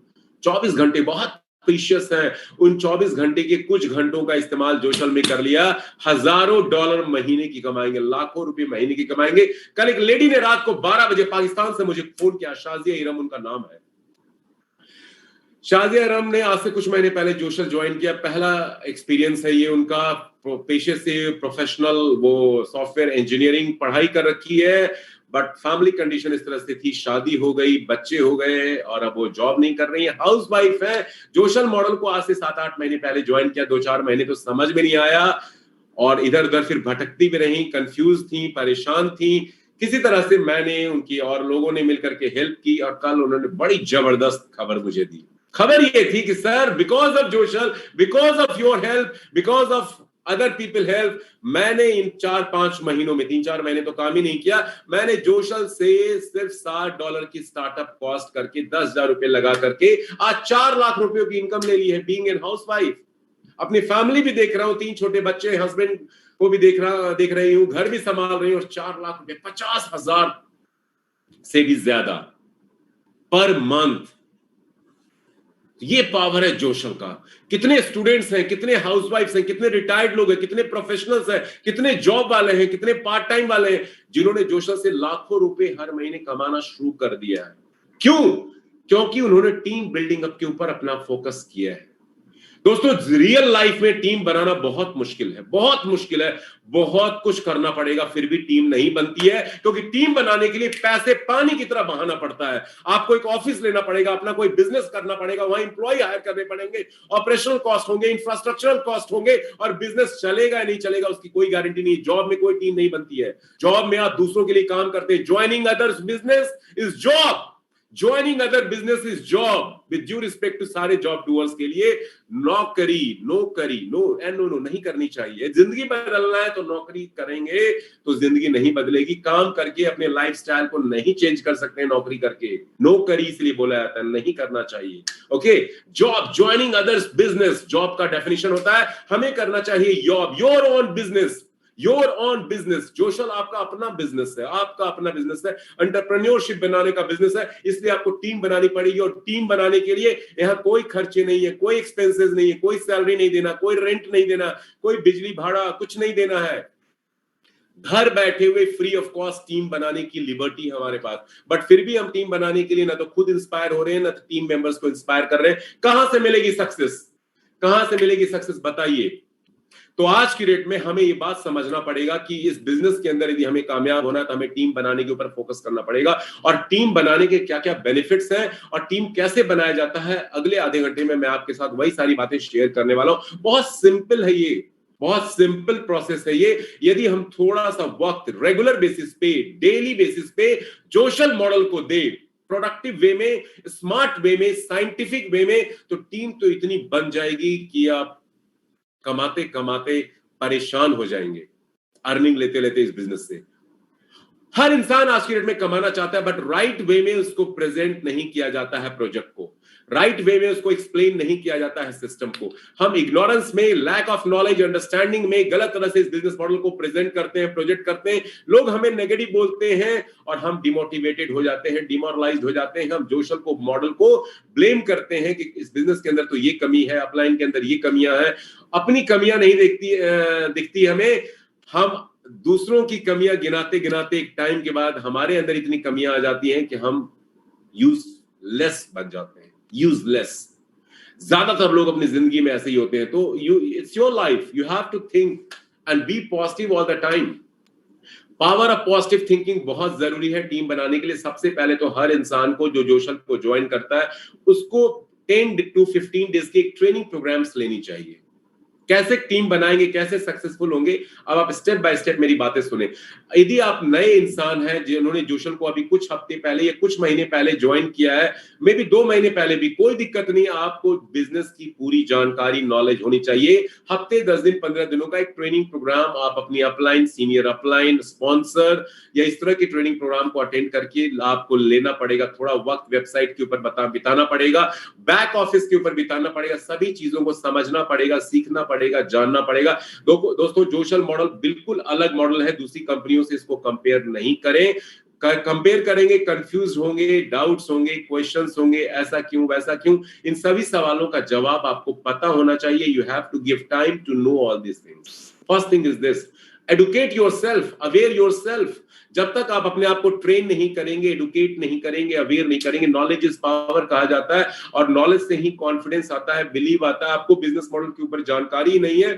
24 घंटे बहुत ऑस्पिशियस हैं, उन 24 घंटे के कुछ घंटों का इस्तेमाल जोशल में कर लिया, हजारों डॉलर महीने की कमाएंगे, लाखों रुपए महीने की कमाएंगे। कल एक लेडी ने रात को 12 बजे पाकिस्तान से मुझे फोन किया, शाजिया इरम उनका नाम है। शाजिया इरम ने आज से कुछ महीने पहले जोशल ज्वाइन किया, पहला एक्सपीरियंस है ये उनका, पेशे से प्रोफेशनल, वो सॉफ्टवेयर इंजीनियरिंग पढ़ाई कर रखी है, बट फैमिली कंडीशन इस तरह से थी, शादी हो गई, बच्चे हो गए और अब वो जॉब नहीं कर रही है, हाउस वाइफ है। जोशल मॉडल को आज से 7-8 महीने पहले ज्वाइन किया, 2-4 महीने तो समझ में नहीं आया और इधर उधर फिर भटकती भी रही, कंफ्यूज थी, परेशान थी। किसी तरह से मैंने उनकी और लोगों ने मिलकर के हेल्प की और कल उन्होंने बड़ी जबरदस्त खबर मुझे दी। खबर ये थी कि sir, because of Joshal, because of your help, because of other people help, मैंने इन 4-5 महीनों में, 3-4 महीने तो काम ही नहीं किया, मैंने जोशल से सिर्फ $60 की स्टार्टअप कॉस्ट करके 10,000 रुपए लगा करके आज 4 लाख रुपयों की इनकम ले ली है, बीइंग एन हाउस वाइफ। अपनी फैमिली भी देख रहा हूं, 3 छोटे बच्चे, हस्बैंड को भी देख रही हूं, घर भी संभाल रही हूं और 4 लाख रुपए, 50,000 से भी ज्यादा पर मंथ। ये पावर है जोशल का। कितने स्टूडेंट्स हैं, कितने हाउसवाइफ्स हैं, कितने रिटायर्ड लोग हैं, कितने प्रोफेशनल्स हैं, कितने जॉब वाले हैं, कितने पार्ट टाइम वाले हैं जिन्होंने जोशल से लाखों रुपए हर महीने कमाना शुरू कर दिया है। क्यों? क्योंकि उन्होंने टीम बिल्डिंग अप के ऊपर अपना फोकस किया है। दोस्तों, रियल लाइफ में टीम बनाना बहुत मुश्किल है, बहुत मुश्किल है, बहुत कुछ करना पड़ेगा, फिर भी टीम नहीं बनती है, क्योंकि टीम बनाने के लिए पैसे पानी की तरह बहाना पड़ता है। आपको एक ऑफिस लेना पड़ेगा, अपना कोई बिजनेस करना पड़ेगा, वहां इंप्लॉय हायर करने पड़ेंगे, ऑपरेशनल कॉस्ट होंगे, इंफ्रास्ट्रक्चरल कॉस्ट होंगे, और बिजनेस चलेगा या नहीं चलेगा उसकी कोई गारंटी नहीं। जॉब में कोई टीम नहीं बनती है। जॉब में आप दूसरों के लिए काम करते हैं। Joining others business is job, joining other business is job. With due respect to सारे जॉब डूअर्स के लिए, नौकरी नो नहीं करनी चाहिए। जिंदगी बदलना है तो नौकरी करेंगे तो जिंदगी नहीं बदलेगी। काम करके अपने लाइफस्टाइल को नहीं चेंज कर सकते नौकरी करके। नौकरी इसलिए बोला जाता है, नहीं करना चाहिए। Okay, job, joining others business, job का डेफिनेशन होता है हमें करना चाहिए job, your own business, your own business. Joshal आपका अपना बिजनेस है, आपका अपना बिजनेस है, एंटरप्रेन्योरशिप बनाने का बिजनेस है। इसलिए आपको टीम बनानी पड़ेगी, और टीम बनाने के लिए यहां कोई खर्चे नहीं है, कोई एक्सपेंसेस नहीं है, कोई सैलरी नहीं देना, कोई रेंट नहीं देना, कोई बिजली भाड़ा कुछ नहीं देना है। घर बैठे हुए फ्री ऑफ कॉस्ट टीम बनाने की लिबर्टी है हमारे पास। बट फिर भी हम टीम बनाने के लिए ना तो खुद इंस्पायर हो रहे हैं, ना तो टीम मेंबर्स को इंस्पायर कर रहे हैं। कहां से मिलेगी सक्सेस? कहां से मिलेगी सक्सेस बताइए? तो आज की डेट में हमें ये बात समझना पड़ेगा कि इस बिजनेस के अंदर यदि हमें कामयाब होना है तो हमें टीम बनाने के ऊपर फोकस करना पड़ेगा। और टीम बनाने के क्या क्या बेनिफिट्स हैं और टीम कैसे बनाया जाता है, अगले आधे घंटे में मैं आपके साथ वही सारी बातें शेयर करने वाला हूं। बहुत सिंपल है ये, बहुत सिंपल प्रोसेस है ये। यदि हम थोड़ा सा वक्त रेगुलर बेसिस पे, डेली बेसिस पे जोशल मॉडल को दे, प्रोडक्टिव वे में, स्मार्ट वे में, साइंटिफिक वे में, तो टीम तो इतनी बन जाएगी कि आप कमाते कमाते परेशान हो जाएंगे, अर्निंग लेते लेते इस बिजनेस से। हर इंसान आज की डेट में कमाना चाहता है, बट राइट वे में उसको प्रेजेंट नहीं किया जाता है प्रोजेक्ट को, राइट वे में उसको एक्सप्लेन नहीं किया जाता है सिस्टम को। हम इग्नोरेंस में, लैक ऑफ नॉलेज, अंडरस्टैंडिंग में गलत तरह से इस बिजनेस मॉडल को प्रेजेंट करते हैं, प्रोजेक्ट करते हैं। लोग हमें नेगेटिव बोलते हैं और हम डिमोटिवेटेड हो जाते हैं, डिमोरलाइज्ड हो जाते हैं। हम जोशल को, मॉडल को ब्लेम करते हैं कि इस बिजनेस के अंदर तो ये कमी है, अपलाइन के अंदर ये कमियां हैं। अपनी कमियां नहीं दिखती हमें, हम दूसरों की कमियां गिनाते गिनाते एक टाइम के बाद हमारे अंदर इतनी कमियां आ जाती हैं कि हम यूजलेस बन जाते हैं, यूजलेस। ज्यादातर लोग अपनी जिंदगी में ऐसे ही होते हैं। तो it's your life, you have to think and be positive all the time. Power of positive thinking बहुत जरूरी है टीम बनाने के लिए। सबसे पहले तो हर इंसान को जो जोशल को ज्वाइन करता है उसको 10 to 15 डेज की एक ट्रेनिंग प्रोग्राम्स लेनी चाहिए। कैसे टीम बनाएंगे, कैसे सक्सेसफुल होंगे, अब आप स्टेप बाय स्टेप मेरी बातें सुने। यदि आप नए इंसान हैं जिन्होंने जोशल को अभी कुछ हफ्ते पहले या कुछ महीने पहले ज्वाइन किया है, मे बी 2 महीने पहले भी, कोई दिक्कत नहीं। आपको बिजनेस की पूरी जानकारी, नॉलेज होनी चाहिए। हफ्ते 10 दिन 15 दिनों का एक ट्रेनिंग प्रोग्राम आप अपनी अपलाइन, सीनियर अपलाइन, स्पॉन्सर या इस तरह के ट्रेनिंग प्रोग्राम को अटेंड करके आपको लेना पड़ेगा। थोड़ा वक्त वेबसाइट के ऊपर बिताना पड़ेगा, बैक ऑफिस के ऊपर बिताना पड़ेगा, सभी चीजों को समझना पड़ेगा, सीखना पड़ेगा, जानना पड़ेगा। दोस्तों, जोशल मॉडल बिल्कुल अलग मॉडल है, दूसरी कंपनियों से इसको कंपेयर नहीं करें। कंपेयर करेंगे, कंफ्यूज होंगे, डाउट्स होंगे, क्वेश्चंस होंगे, ऐसा क्यों वैसा क्यों, इन सभी सवालों का जवाब आपको पता होना चाहिए. You have to give time to know all this things. First thing is this, educate yourself, aware yourself. जब तक आप अपने आप को ट्रेन नहीं करेंगे, एडुकेट नहीं करेंगे, अवेयर नहीं करेंगे, नॉलेज इज पावर कहा जाता है, और नॉलेज से ही कॉन्फिडेंस आता है, बिलीव आता है. आपको बिजनेस मॉडल के ऊपर जानकारी नहीं है,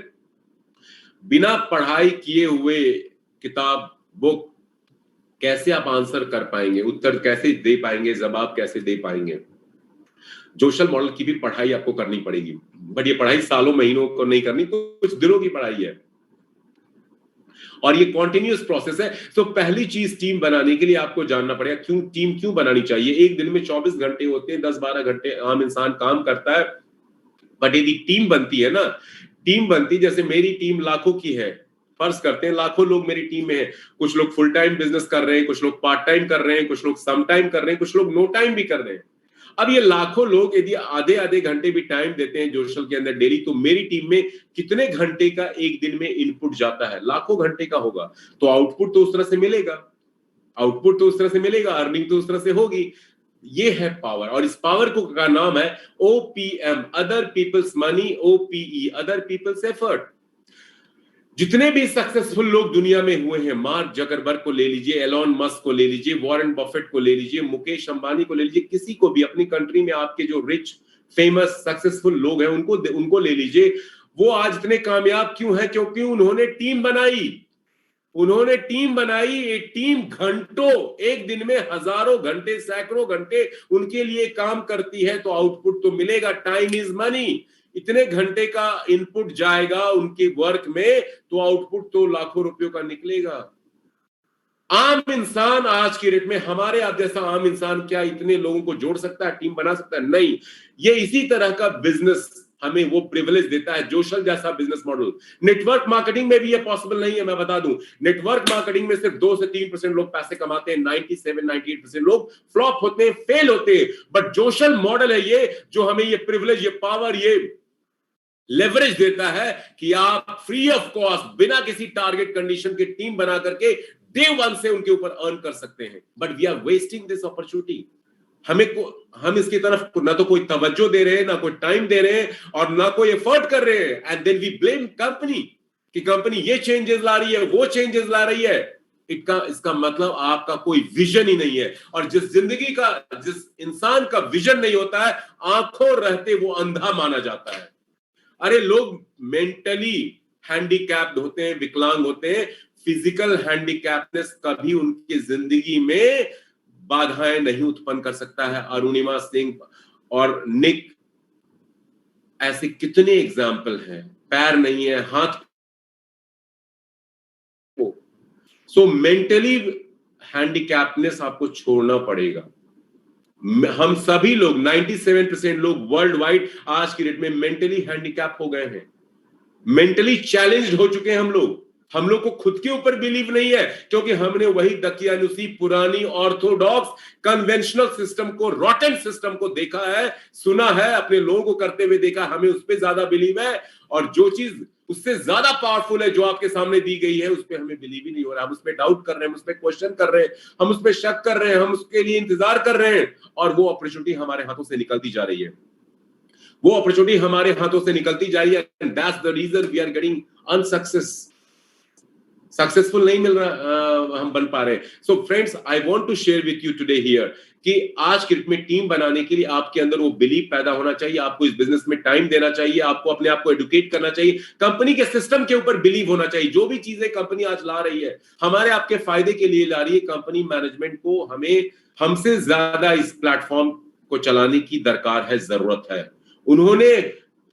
बिना पढ़ाई किए हुए किताब बुक कैसे आप आंसर कर पाएंगे, उत्तर कैसे दे पाएंगे, जवाब कैसे दे पाएंगे. जोशल मॉडल की भी पढ़ाई आपको करनी पड़ेगी, बट ये पढ़ाई सालों महीनों को नहीं करनी, कुछ दिनों की पढ़ाई है, और ये कॉन्टिन्यूअस प्रोसेस है. तो पहली चीज, टीम बनाने के लिए आपको जानना पड़ेगा क्यों टीम क्यों बनानी चाहिए. एक दिन में 24 घंटे होते हैं, 10-12 घंटे आम इंसान काम करता है, बट यदि टीम बनती है ना, टीम बनती, जैसे मेरी टीम लाखों की है, फर्ज करते हैं लाखों लोग मेरी टीम में हैं, कुछ लोग फुल टाइम बिजनेस कर रहे हैं, कुछ लोग पार्ट टाइम कर रहे हैं, कुछ लोग सम टाइम कर रहे हैं, कुछ लोग नो टाइम भी कर रहे हैं. अब ये लाखों लोग यदि आधे आधे घंटे भी टाइम देते हैं जोशल के अंदर डेली, तो मेरी टीम में कितने घंटे का एक दिन में इनपुट जाता है, लाखों घंटे का होगा, तो आउटपुट तो उस तरह से मिलेगा, आउटपुट तो उस तरह से मिलेगा, अर्निंग तो उस तरह से होगी. ये है पावर, और इस पावर को का नाम है OPM, other people's money, OPE, other people's effort. जितने भी सक्सेसफुल लोग दुनिया में हुए हैं, मार्क जकरबर्ग को ले लीजिए, एलॉन मस्क को ले लीजिए, वॉरेन बफेट को ले लीजिए, मुकेश अंबानी को ले लीजिए, किसी को भी अपनी कंट्री में आपके जो रिच फेमस सक्सेसफुल लोग हैं उनको ले लीजिए. वो आज इतने कामयाब क्यों हैं? क्योंकि उन्होंने टीम बनाई. उन्होंने टीम बनाई. एक टीम घंटों, एक दिन में हजारों घंटे, सैकड़ों घंटे उनके लिए काम करती है, तो आउटपुट तो मिलेगा. Time is money. इतने घंटे का इनपुट जाएगा उनके वर्क में, तो आउटपुट तो लाखों रुपयों का निकलेगा. आम इंसान आज की डेट में, हमारे आप जैसा आम इंसान क्या इतने लोगों को जोड़ सकता है, टीम बना सकता है? नहीं. ये इसी तरह का बिजनेस हमें वो प्रिविलेज देता है, जोशल जैसा बिजनेस मॉडल. नेटवर्क मार्केटिंग में भी ये पॉसिबल नहीं है. मैं बता दूं, नेटवर्क मार्केटिंग में सिर्फ 2 से 3% लोग पैसे कमाते हैं, 97-98% लोग फ्लॉप होते हैं, फेल होते हैं. बट जोशल मॉडल है ये जो हमें ये प्रिविलेज, ये पावर, ये लेवरेज देता है कि आप फ्री ऑफ कॉस्ट, बिना किसी टारगेट कंडीशन के टीम बना करके डे वन से उनके ऊपर अर्न कर सकते हैं. But we are wasting this opportunity. हम इसकी तरफ ना तो कोई तवज्जो दे रहे हैं, ना कोई टाइम दे रहे हैं, और ना कोई एफर्ट कर रहे हैं. And then we blame company कि कंपनी ये चेंजेस ला रही है, वो चेंजेस ला रही है. इसका मतलब आपका कोई विजन ही नहीं है. और जिस इंसान का विजन नहीं होता है, आंखों रहते वो अंधा माना जाता है. अरे लोग मेंटली हैंडीकैप्ड होते हैं, विकलांग होते हैं, फिजिकल हैंडीकैप्डनेस कभी उनकी जिंदगी में बाधाएं नहीं उत्पन्न कर सकता है. अरुणिमा सिंह और निक, ऐसे कितने एग्जाम्पल हैं. पैर नहीं है, हाथ. सो मेंटली हैंडीकैप्डनेस आपको छोड़ना पड़ेगा. हम सभी लोग 97% लोग वर्ल्ड वाइड आज की डेट में मेंटली हैंडीकैप हो गए हैं, मेंटली चैलेंज्ड हो चुके हैं. हम लोग को खुद के ऊपर बिलीव नहीं है, क्योंकि हमने वही दकियानुसी पुरानी ऑर्थोडॉक्स कन्वेंशनल सिस्टम को, रॉटन सिस्टम को देखा है, सुना है, अपने लोगों को करते हुए देखा. हमें उस पर ज्यादा बिलीव है, और जो चीज उससे ज्यादा पावरफुल है जो आपके सामने दी गई है, उस पर हमें बिलीव ही नहीं हो रहा. हम उस पर डाउट कर रहे हैं, हम उस पर क्वेश्चन कर रहे हैं, हम उस पर शक कर रहे हैं, हम उसके लिए इंतजार कर रहे हैं, और वो अपॉर्चुनिटी हमारे हाथों से निकलती जा रही है. वो अपॉर्चुनिटी हमारे हाथों से निकलती जा रही है. And that's the reason we are getting successful नहीं मिल रहा, हम बन पा रहे हैं. So friends, I want to share with you today here कि आज की डेट में टीम बनाने के लिए आपके अंदर वो बिलीव पैदा होना चाहिए. आपको इस बिजनेस में टाइम देना चाहिए, आपको अपने आप को एडुकेट करना चाहिए, कंपनी के सिस्टम के ऊपर बिलीव होना चाहिए. जो भी चीजें कंपनी आज ला रही है, हमारे आपके फायदे के लिए ला रही है. कंपनी मैनेजमेंट को हमसे ज्यादा इस प्लेटफॉर्म को चलाने की दरकार है, जरूरत है. उन्होंने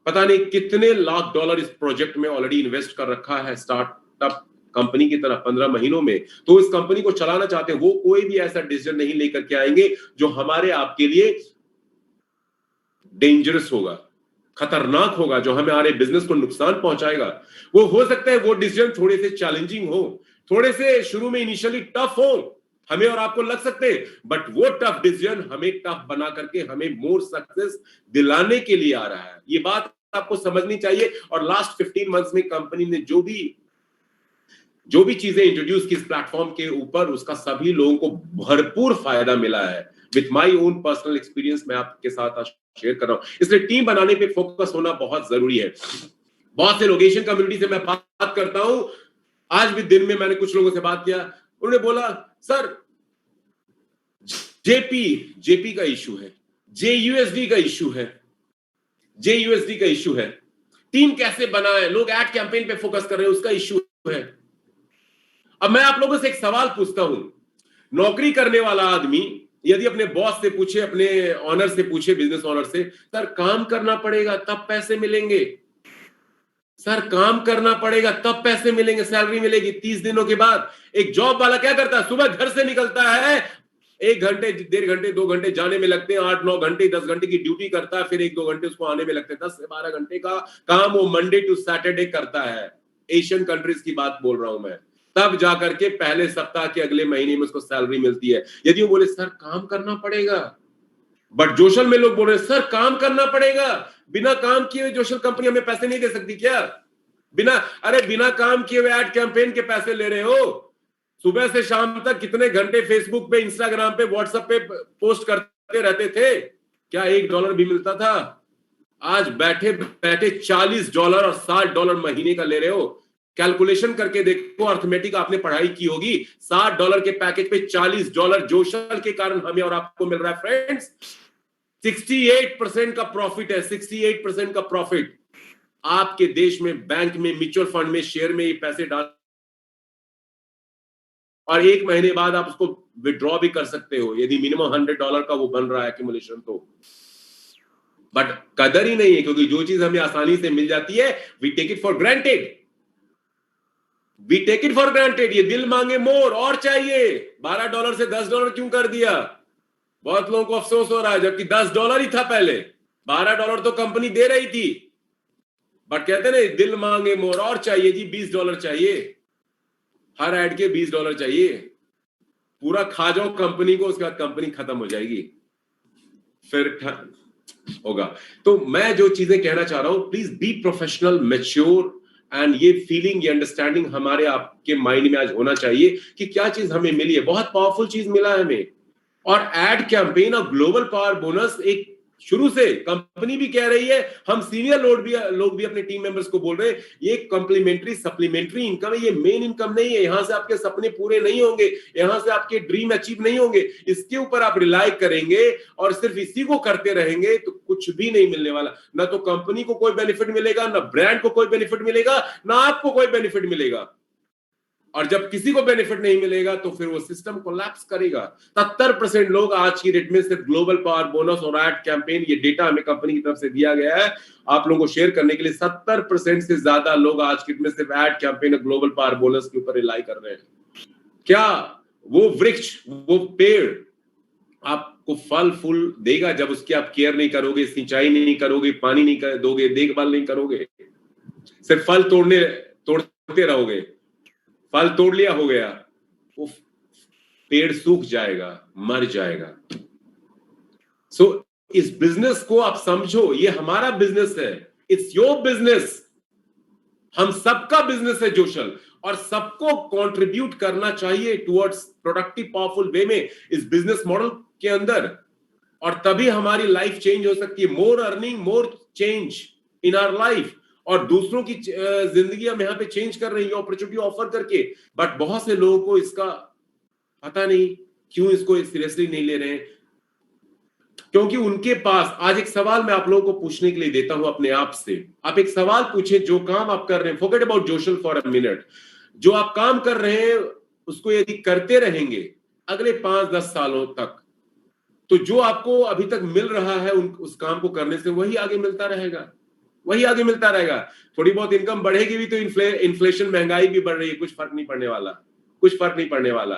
पता नहीं कितने लाख डॉलर इस प्रोजेक्ट में ऑलरेडी इन्वेस्ट कर रखा है, स्टार्टअप कंपनी की तरह 15 महीनों में. तो इस कंपनी को चलाना चाहते हैं, वो कोई भी ऐसा डिसीजन नहीं लेकर के आएंगे जो हमारे आपके लिए डेंजरस होगा, खतरनाक होगा, जो हमारे बिजनेस को नुकसान पहुंचाएगा. वो हो सकता है वो डिसीजन थोड़े से चैलेंजिंग हो, थोड़े से शुरू में इनिशियली टफ हो, हमें और आपको लग सकते हैं, बट वो टफ डिसीजन हमें टफ बना करके हमें मोर सक्सेस दिलाने के लिए आ रहा है. ये बात आपको समझनी चाहिए. और लास्ट 15 मंथ्स में कंपनी ने जो भी जो भी चीजें इंट्रोड्यूस की इस प्लेटफॉर्म के ऊपर, उसका सभी लोगों को भरपूर फायदा मिला है। With my own personal experience मैं आपके साथ शेयर कर रहा हूं। इसलिए टीम बनाने पे फोकस होना बहुत जरूरी है। बहुत से लोग एशियन कम्युनिटी से मैं बात करता हूं, आज भी दिन में मैंने कुछ लोगों से बात किया, उन्होंने बोला सर जेपी का इशू है, जेयूएसडी का इशू है, जेयूएसडी का इशू है, टीम कैसे बनाए, लोग एड कैंपेन पे फोकस कर रहे हैं, उसका इशू है। अब मैं आप लोगों से एक सवाल पूछता हूं, नौकरी करने वाला आदमी यदि अपने बॉस से पूछे, अपने ऑनर से पूछे, बिजनेस ऑनर से, सर काम करना पड़ेगा तब पैसे मिलेंगे, सर काम करना पड़ेगा तब पैसे मिलेंगे, सैलरी मिलेगी 30 दिनों के बाद। एक जॉब वाला क्या करता है, सुबह घर से निकलता है, 1 घंटे, 1.5 घंटे, 2 घंटे जाने में लगते हैं, 8-9 घंटे, 10 घंटे की ड्यूटी करता है, फिर 1-2 घंटे उसको आने में लगते हैं। 10 से 12 घंटे का काम वो मंडे टू सैटरडे करता है। एशियन कंट्रीज की बात बोल रहा हूं मैं। तब जाकर के पहले सप्ताह के अगले महीने में उसको सैलरी मिलती है। यदि वो बोले सर काम करना पड़ेगा, बट जोशल में लोग बोल रहे हैं सर काम करना पड़ेगा, बिना काम किए हुए जोशल कंपनी हमें पैसे नहीं दे सकती क्या? बिना काम किए हुए एड कैंपेन के पैसे ले रहे हो। सुबह से शाम तक कितने घंटे फेसबुक पे, इंस्टाग्राम पे, व्हाट्सएप पे पोस्ट करते रहते थे, क्या $1 भी मिलता था? आज बैठे बैठे $40 और $60 महीने का ले रहे हो। कैलकुलेशन करके देखो, अर्थमेटिक आपने पढ़ाई की होगी, $60 के पैकेज पे $40 जोशल के कारण हमें और आपको मिल रहा है फ्रेंड्स। 68% का प्रॉफिट है, 68% का प्रॉफिट। आपके देश में बैंक में, म्यूचुअल फंड में, शेयर में ये पैसे डाल और 1 महीने बाद आप उसको विड्रॉ भी कर सकते हो यदि मिनिमम $100 का वो बन रहा है एक्यूमुलेशन तो। बट कदर ही नहीं है, क्योंकि जो चीज हमें आसानी से मिल जाती है we take it for granted, we take it for granted. ये दिल मांगे मोर, और चाहिए। $12 से $10 क्यों कर दिया? बहुत लोगों को अफसोस हो रहा है, जबकि $10 ही था पहले। $12 तो कंपनी दे रही थी, बट कहते ना दिल मांगे मोर, और चाहिए जी, $20 चाहिए, हर ऐड के $20 चाहिए। पूरा खा जाओ कंपनी को, उसके बाद कंपनी खत्म हो जाएगी, फिर होगा। तो मैं जो चीजें कहना चाह रहा हूं, please be professional, mature, and ये फीलिंग, ये अंडरस्टैंडिंग हमारे आपके माइंड में आज होना चाहिए कि क्या चीज हमें मिली है। बहुत पावरफुल चीज मिला है हमें। और एड कैंपेन और ग्लोबल पावर बोनस एक शुरू से कंपनी भी कह रही है, हम सीनियर लोग भी अपने टीम मेंबर्स को बोल रहे हैं, ये कॉम्प्लीमेंट्री सप्लीमेंट्री इनकम है, ये मेन इनकम नहीं है। यहां से आपके सपने पूरे नहीं होंगे, यहां से आपके ड्रीम अचीव नहीं होंगे। इसके ऊपर आप रिलाई करेंगे और सिर्फ इसी को करते रहेंगे तो कुछ भी नहीं मिलने वाला। ना तो कंपनी को कोई बेनिफिट मिलेगा, ना ब्रांड को कोई बेनिफिट मिलेगा, ना आपको कोई बेनिफिट मिलेगा। और जब किसी को बेनिफिट नहीं मिलेगा तो फिर वो सिस्टम कोलैप्स करेगा। 70% लोग आज की डेट में सिर्फ ग्लोबल पावर बोनस और एड कैंपेन, ये डेटा हमें कंपनी की तरफ से दिया गया है आप लोगों को शेयर करने के लिए, 70% से ज्यादा लोग आज की डेट में सिर्फ एड कैंपेन और ग्लोबल पावर बोनस के ऊपर रिलाई कर रहे हैं। क्या वो वृक्ष, वो पेड़ आपको फल फूल देगा जब उसकी आप केयर नहीं करोगे, सिंचाई नहीं करोगे, पानी नहीं दोगे, देखभाल नहीं करोगे, सिर्फ फल तोड़ते रहोगे? फल तोड़ लिया, हो गया, वो पेड़ सूख जाएगा, मर जाएगा। सो इस बिजनेस को आप समझो, ये हमारा बिजनेस है, इट्स योर बिजनेस, हम सबका बिजनेस है जोशल, और सबको कंट्रीब्यूट करना चाहिए टुवर्ड्स प्रोडक्टिव पावरफुल वे में इस बिजनेस मॉडल के अंदर, और तभी हमारी लाइफ चेंज हो सकती है। More earning, more change in our life, और दूसरों की जिंदगी हम यहाँ पे चेंज कर रहे हैं अपॉर्चुनिटी ऑफर करके। बट बहुत से लोगों को इसका पता नहीं, क्यों इसको सीरियसली नहीं ले रहे हैं, क्योंकि उनके पास आज एक सवाल मैं आप लोगों को पूछने के लिए देता हूं अपने आप से। आप एक सवाल पूछें, जो काम आप कर रहे हैं, forget about Joshal for a minute, जो आप काम कर रहे हैं उसको यदि करते रहेंगे अगले 5-10 सालों तक, तो जो आपको अभी तक मिल रहा है उस काम को करने से वही आगे मिलता रहेगा, वही आगे मिलता रहेगा। थोड़ी बहुत इनकम बढ़ेगी भी तो इन्फ्लेशन, महंगाई भी बढ़ रही है, कुछ फर्क नहीं पड़ने वाला, कुछ फर्क नहीं पड़ने वाला।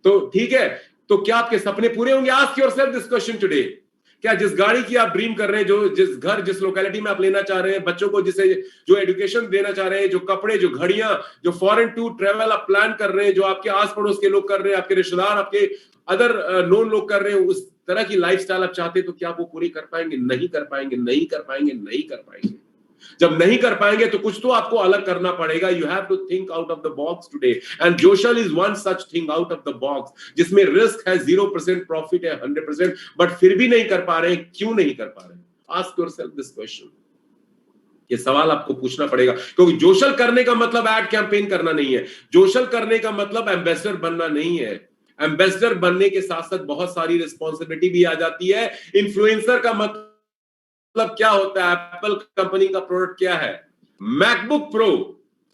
तो ठीक है, तो क्या आपके सपने पूरे होंगे? Ask yourself this question today. क्या जिस गाड़ी की आप ड्रीम कर रहे हैं, जो जिस घर, जिस लोकेलिटी में आप लेना चाह रहे हैं, बच्चों को जो एजुकेशन देना चाह रहे हैं, जो कपड़े, जो घड़ियां, जो फॉरेन टूर ट्रेवल आप प्लान कर रहे हैं, जो आपके आस पड़ोस के लोग कर रहे हैं, आपके रिश्तेदार, आपके अदर नोन लोग कर रहे हैं, उस तरह की लाइफस्टाइल आप चाहते हैं, तो क्या वो पूरी कर पाएंगे? नहीं कर पाएंगे, नहीं कर पाएंगे, नहीं कर पाएंगे। जब नहीं कर पाएंगे तो कुछ तो आपको अलग करना पड़ेगा. You have to think out of the box today, and Joshal is one such thing out of the box, जिसमें रिस्क है 0%, प्रॉफिट है 100%, बट फिर भी नहीं कर पा रहे हैं. क्यों नहीं कर पा रहे हैं? Ask yourself this question. ये सवाल आपको पूछना पड़ेगा, क्योंकि जोशल करने का मतलब एड कैंपेन करना नहीं है. जोशल करने का मतलब एम्बेसडर बनना नहीं है. एम्बेसडर बनने के साथ साथ बहुत सारी रिस्पॉन्सिबिलिटी भी आ जाती है. इन्फ्लुएंसर का मतलब क्या होता है? एप्पल कंपनी का प्रोडक्ट क्या है? मैकबुक प्रो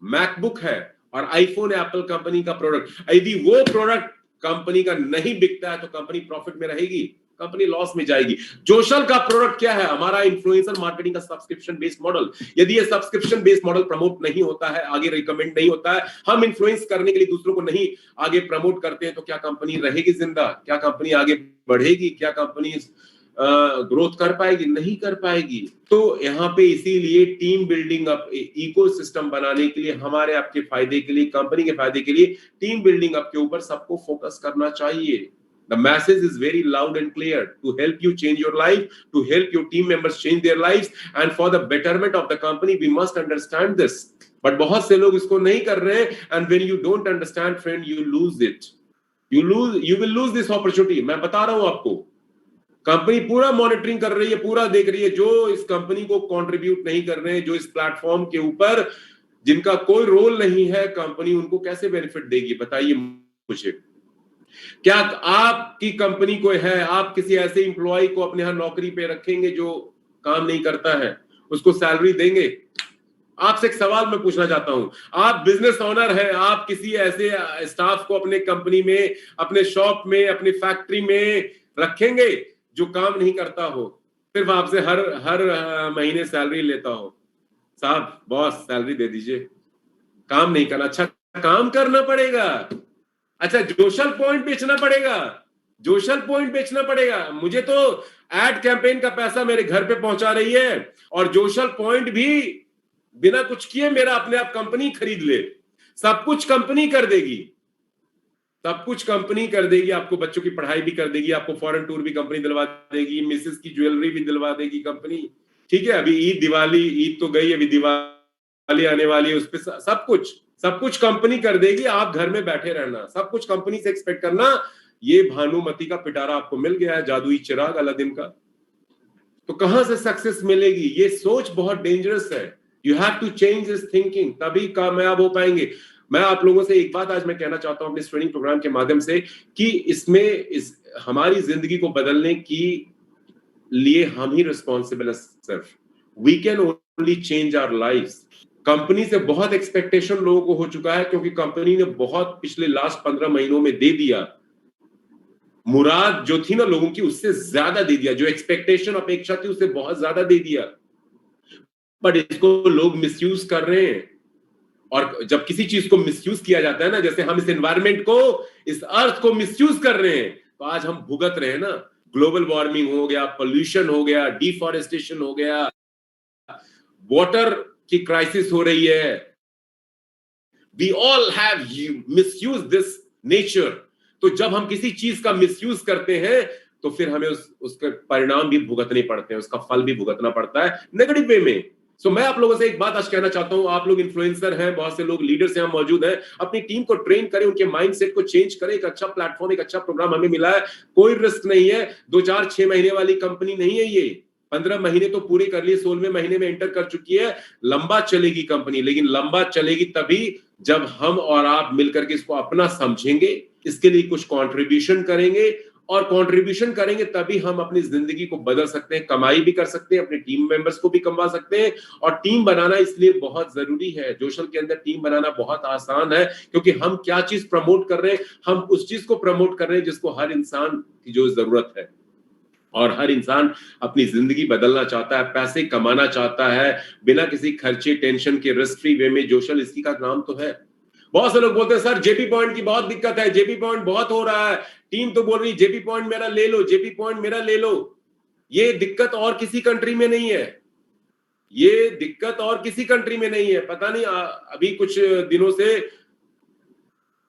मैकबुक है, और आईफोन एप्पल कंपनी का प्रोडक्ट. यदि वो प्रोडक्ट कंपनी का नहीं बिकता है तो कंपनी प्रॉफिट में रहेगी, कंपनी लॉस में जाएगी. जोशल का प्रोडक्ट क्या है? हमारा इन्फ्लुएंसर मार्केटिंग का सब्सक्रिप्शन बेस्ड मॉडल. यदि ये सब्सक्रिप्शन बेस्ड मॉडल प्रमोट नहीं होता है, आगे रिकमेंड नहीं होता है, हम इन्फ्लुएंस करने के लिए दूसरों को नहीं आगे प्रमोट करते हैं, तो क्या कंपनी रहेगी जिंदा? क्या कंपनी आगे बढ़ेगी? क्या कंपनी ग्रोथ कर पाएगी? नहीं कर पाएगी. तो यहाँ पे इसीलिए टीम बिल्डिंग अप, इकोसिस्टम बनाने के लिए, हमारे आपके फायदे के लिए, कंपनी के फायदे के लिए टीम बिल्डिंग अप के ऊपर सबको फोकस करना चाहिए. The message is very loud and clear to help you change your life, to help your team members change their lives, and for the betterment of the company, we must understand this. But बहुत से लोग इसको नहीं कर रहे हैं, and when you don't understand, friend, you lose it. You will lose this opportunity. मैं बता रहा हूं आपको. कंपनी पूरा मॉनिटरिंग कर रही है, पूरा देख रही है. जो इस कंपनी को कंट्रीब्यूट नहीं कर रहे हैं, जो इस प्लेटफॉर्म के ऊपर जिनका कोई रोल नहीं है, कंपनी उनको कैसे बेनिफिट देगी? बताइए मुझे. क्या आपकी कंपनी कोई है, आप किसी ऐसे इंप्लॉय को अपने यहां नौकरी पे रखेंगे जो काम नहीं करता है? उसको सैलरी देंगे? आपसे एक सवाल मैं पूछना चाहता हूं. आप बिजनेस ओनर हैं, आप किसी ऐसे स्टाफ को अपने कंपनी में, अपने शॉप में, अपनी फैक्ट्री में रखेंगे जो काम नहीं करता हो, सिर्फ आपसे हर महीने सैलरी लेता हो? साहब, बॉस, सैलरी दे दीजिए. काम नहीं करना? अच्छा, काम करना पड़ेगा. अच्छा, जोशल पॉइंट बेचना पड़ेगा. जोशल पॉइंट बेचना पड़ेगा. मुझे तो एड कैंपेन का पैसा मेरे घर पे पहुंचा रही है, और जोशल पॉइंट भी बिना कुछ किए मेरा अपने आप कंपनी खरीद ले. सब कुछ कंपनी कर देगी. सब कुछ कंपनी कर देगी. आपको बच्चों की पढ़ाई भी कर देगी, आपको फॉरेन टूर भी कंपनी दिलवा देगी, मिसेस की ज्वेलरी भी दिलवा देगी कंपनी. ठीक है, अभी ईद, दिवाली, ईद तो गई, अभी दिवाली आने वाली है, उस पे सब कुछ कंपनी कर देगी. आप घर में बैठे रहना, सब कुछ कंपनी से एक्सपेक्ट करना. ये भानुमति का पिटारा आपको मिल गया है, जादुई चिराग अलादीन का. तो कहां से सक्सेस मिलेगी? ये सोच बहुत डेंजरस है. You have to change this thinking, तभी कामयाब हो पाएंगे. मैं आप लोगों से एक बात आज मैं कहना चाहता हूं अपने ट्रेनिंग प्रोग्राम के माध्यम से, कि हमारी जिंदगी को बदलने की लिए हम ही रिस्पॉन्सिबल है. सिर्फ we can only change our life. Company से बहुत एक्सपेक्टेशन लोगों को हो चुका है, क्योंकि कंपनी ने बहुत पिछले लास्ट 15 महीनों में दे दिया. मुराद जो थी ना लोगों की, उससे ज्यादा दे दिया. जो एक्सपेक्टेशन, अपेक्षा थी, उससे बहुत ज्यादा दे दिया. बट इसको लोग मिसयूज कर रहे हैं. और जब किसी चीज को मिसयूज किया जाता है ना, जैसे हम इस एनवायरमेंट को, इस अर्थ को मिसयूज कर रहे हैं, तो आज हम भुगत रहे हैं ना. ग्लोबल वार्मिंग हो गया, पोल्यूशन हो गया, डिफॉरेस्टेशन हो गया, वाटर की क्राइसिस हो रही है. We all have misuse this nature. तो जब हम किसी चीज का मिसयूज करते हैं, तो फिर हमें उसके परिणाम भी भुगतने पड़ते हैं, उसका फल भी भुगतना पड़ता है नेगेटिव वे में. सो मैं आप लोगों से एक बात आज कहना चाहता हूं. आप लोग इन्फ्लुएंसर हैं, बहुत से लोग लीडर्स यहां मौजूद हैं. अपनी टीम को ट्रेन करें, उनके माइंडसेट को चेंज करें. एक अच्छा प्लेटफॉर्म, एक अच्छा प्रोग्राम हमें मिला है. कोई रिस्क नहीं है. 2, 4, 6 महीने वाली कंपनी नहीं है ये. 15 महीने तो पूरे कर लिए, 16वें महीने में एंटर कर चुकी है. लंबा चलेगी कंपनी, लेकिन लंबा चलेगी तभी जब हम और आप मिलकर के इसको अपना समझेंगे, इसके लिए कुछ कंट्रीब्यूशन करेंगे. और कंट्रीब्यूशन करेंगे तभी हम अपनी जिंदगी को बदल सकते हैं, कमाई भी कर सकते हैं, अपने टीम मेंबर्स को भी कमा सकते हैं. और टीम बनाना इसलिए बहुत जरूरी है. जोशल के अंदर टीम बनाना बहुत आसान है, क्योंकि हम क्या चीज प्रमोट कर रहे हैं, हम उस चीज को प्रमोट कर रहे हैं जिसको हर इंसान की जो जरूरत है. और हर इंसान अपनी जिंदगी बदलना चाहता है, पैसे कमाना चाहता है, बिना किसी खर्चे, टेंशन के, रिस्क फ्री वे में. जोशल इसी का नाम तो है. बहुत से लोग बोलते हैं सर जेपी पॉइंट की बहुत दिक्कत है, जेपी पॉइंट बहुत हो रहा है, टीम तो बोल रही जेपी पॉइंट मेरा ले लो, जेपी पॉइंट मेरा ले लो. ये दिक्कत और किसी कंट्री में नहीं है. ये दिक्कत और किसी कंट्री में नहीं है. पता नहीं अभी कुछ दिनों से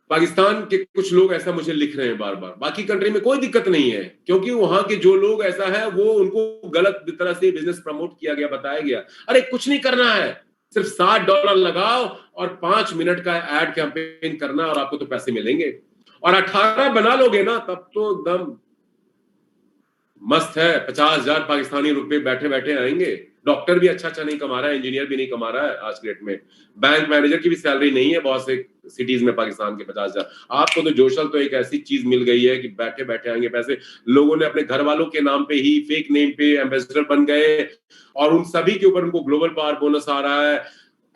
पाकिस्तान के कुछ लोग ऐसा मुझे लिख रहे हैं बार बार, बाकी कंट्री में कोई दिक्कत नहीं है, क्योंकि वहां के जो लोग ऐसा है वो उनको गलत तरह से बिजनेस प्रमोट किया गया, बताया गया। अरे कुछ नहीं करना है, सिर्फ $60 लगाओ और 5 मिनट का एड कैंपेन करना और आपको तो पैसे मिलेंगे। और 18 बना लोगे ना, तब तो एकदम मस्त है। 50,000 पाकिस्तानी रुपए बैठे बैठे आएंगे। डॉक्टर भी अच्छा नहीं कमा रहा है, इंजीनियर भी नहीं कमा रहा है आज के डेट में। बैंक मैनेजर की भी सैलरी नहीं है बहुत से सिटीज में पाकिस्तान के 50,000। आपको तो जोशल तो एक ऐसी चीज मिल गई है कि बैठे बैठे आएंगे पैसे। लोगों ने अपने घर वालों के नाम पे ही फेक नेम पे एम्बेसडर बन गए और उन सभी के ऊपर उनको ग्लोबल पावर बोनस आ रहा है,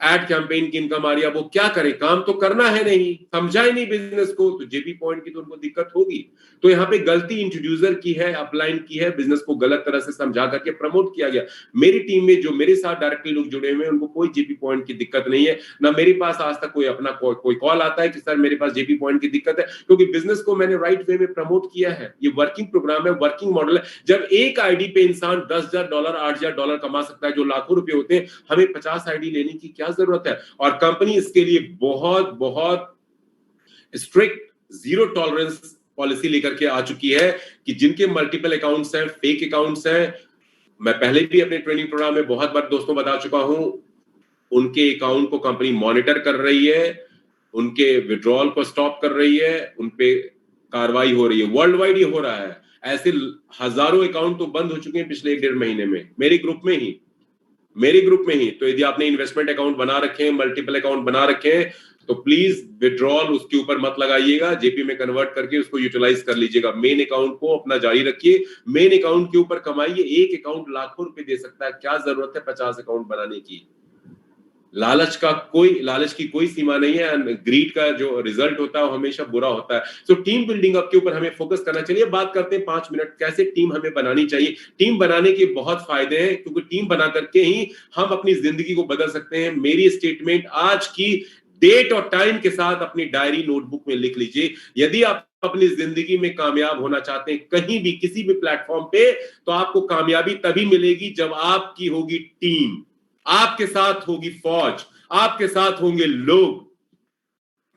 एड कैंपेन की इनकम आ रही है। वो क्या करे, काम तो करना है नहीं, समझा ही नहीं बिजनेस को, तो जेपी पॉइंट की तो उनको दिक्कत होगी। तो यहाँ पे गलती इंट्रोड्यूसर की है, अपलाइन की है, बिजनेस को गलत तरह से समझा करके प्रमोट किया गया। मेरी टीम में जो मेरे साथ डायरेक्टली लोग जुड़े हुए हैं उनको कोई जेपी पॉइंट की दिक्कत नहीं है, ना मेरे पास आज तक कोई अपना कोई कॉल आता है कि सर मेरे पास जेपी पॉइंट की दिक्कत है, क्योंकि बिजनेस को मैंने राइट वे में प्रमोट किया है। ये वर्किंग प्रोग्राम है, वर्किंग मॉडल है। जब एक आईडी पे इंसान $10,000 $8,000 कमा सकता है, जो लाखों रुपए होते हैं, हमें 50 आईडी लेने की क्या जरूरत है? और कंपनी इसके लिए बहुत बहुत स्ट्रिक्ट जीरो टॉलरेंस पॉलिसी लेकर के आ चुकी है कि जिनके मल्टीपल अकाउंट्स हैं, फेक अकाउंट्स हैं, मैं पहले भी अपने ट्रेनिंग प्रोग्राम में बहुत बार दोस्तों बता चुका हूं, उनके अकाउंट को कंपनी मॉनिटर कर रही है, उनके विड्रॉल को स्टॉप कर रही है, उनपे कार्रवाई हो रही है। वर्ल्ड वाइड ये हो रहा है। ऐसे हजारों अकाउंट तो बंद हो चुके हैं पिछले 1-1.5 महीने में, मेरे ग्रुप में ही। तो यदि आपने इन्वेस्टमेंट अकाउंट बना रखे हैं, मल्टीपल अकाउंट बना रखे हैं, तो प्लीज विड्रॉल उसके ऊपर मत लगाइएगा, जेपी में कन्वर्ट करके उसको यूटिलाइज कर लीजिएगा। मेन अकाउंट को अपना जारी रखिए, मेन अकाउंट के ऊपर कमाइए। एक अकाउंट लाखों रुपए दे सकता है, क्या जरूरत है 50 अकाउंट बनाने की? लालच की कोई सीमा नहीं है। एंड ग्रीड का जो रिजल्ट होता है वो हमेशा बुरा होता है। सो टीम बिल्डिंग अप के ऊपर हमें फोकस करना चाहिए। बात करते हैं 5 मिनट कैसे टीम हमें बनानी चाहिए। टीम बनाने के बहुत फायदे हैं, क्योंकि टीम बना करके ही हम अपनी जिंदगी को बदल सकते हैं। मेरी स्टेटमेंट आज की डेट और टाइम के साथ अपनी डायरी नोटबुक में लिख लीजिए। यदि आप अपनी जिंदगी में कामयाब होना चाहते हैं कहीं भी किसी भी प्लेटफॉर्म पे, तो आपको कामयाबी तभी मिलेगी जब आपकी होगी टीम, आपके साथ होगी फौज, आपके साथ होंगे लोग।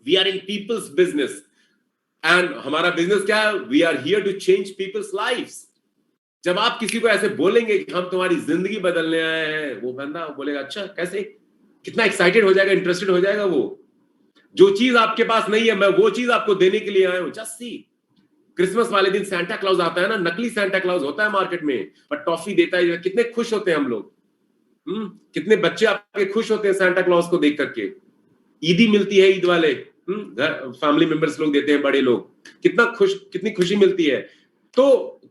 We are in people's business and हमारा बिजनेस क्या है? We are here to change people's lifes. जब आप किसी को ऐसे बोलेंगे कि हम तुम्हारी जिंदगी बदलने आए हैं, वो बंदा बोलेगा अच्छा कैसे, कितना एक्साइटेड हो जाएगा, इंटरेस्टेड हो जाएगा। वो जो चीज आपके पास नहीं है, मैं वो चीज आपको देने के लिए आया हूं। जस्ट सी, क्रिसमस वाले दिन सांता क्लॉज आता है ना, नकली सांता क्लॉज होता है मार्केट में, पर टॉफी देता है। कितने खुश होते हैं हम लोग। कितने बच्चे आपके खुश होते हैं सांता क्लॉज को देख करके। ईदी मिलती है, ईद वाले फैमिली मेंबर्स लोग देते हैं, बड़े लोग, कितनी खुशी मिलती है। तो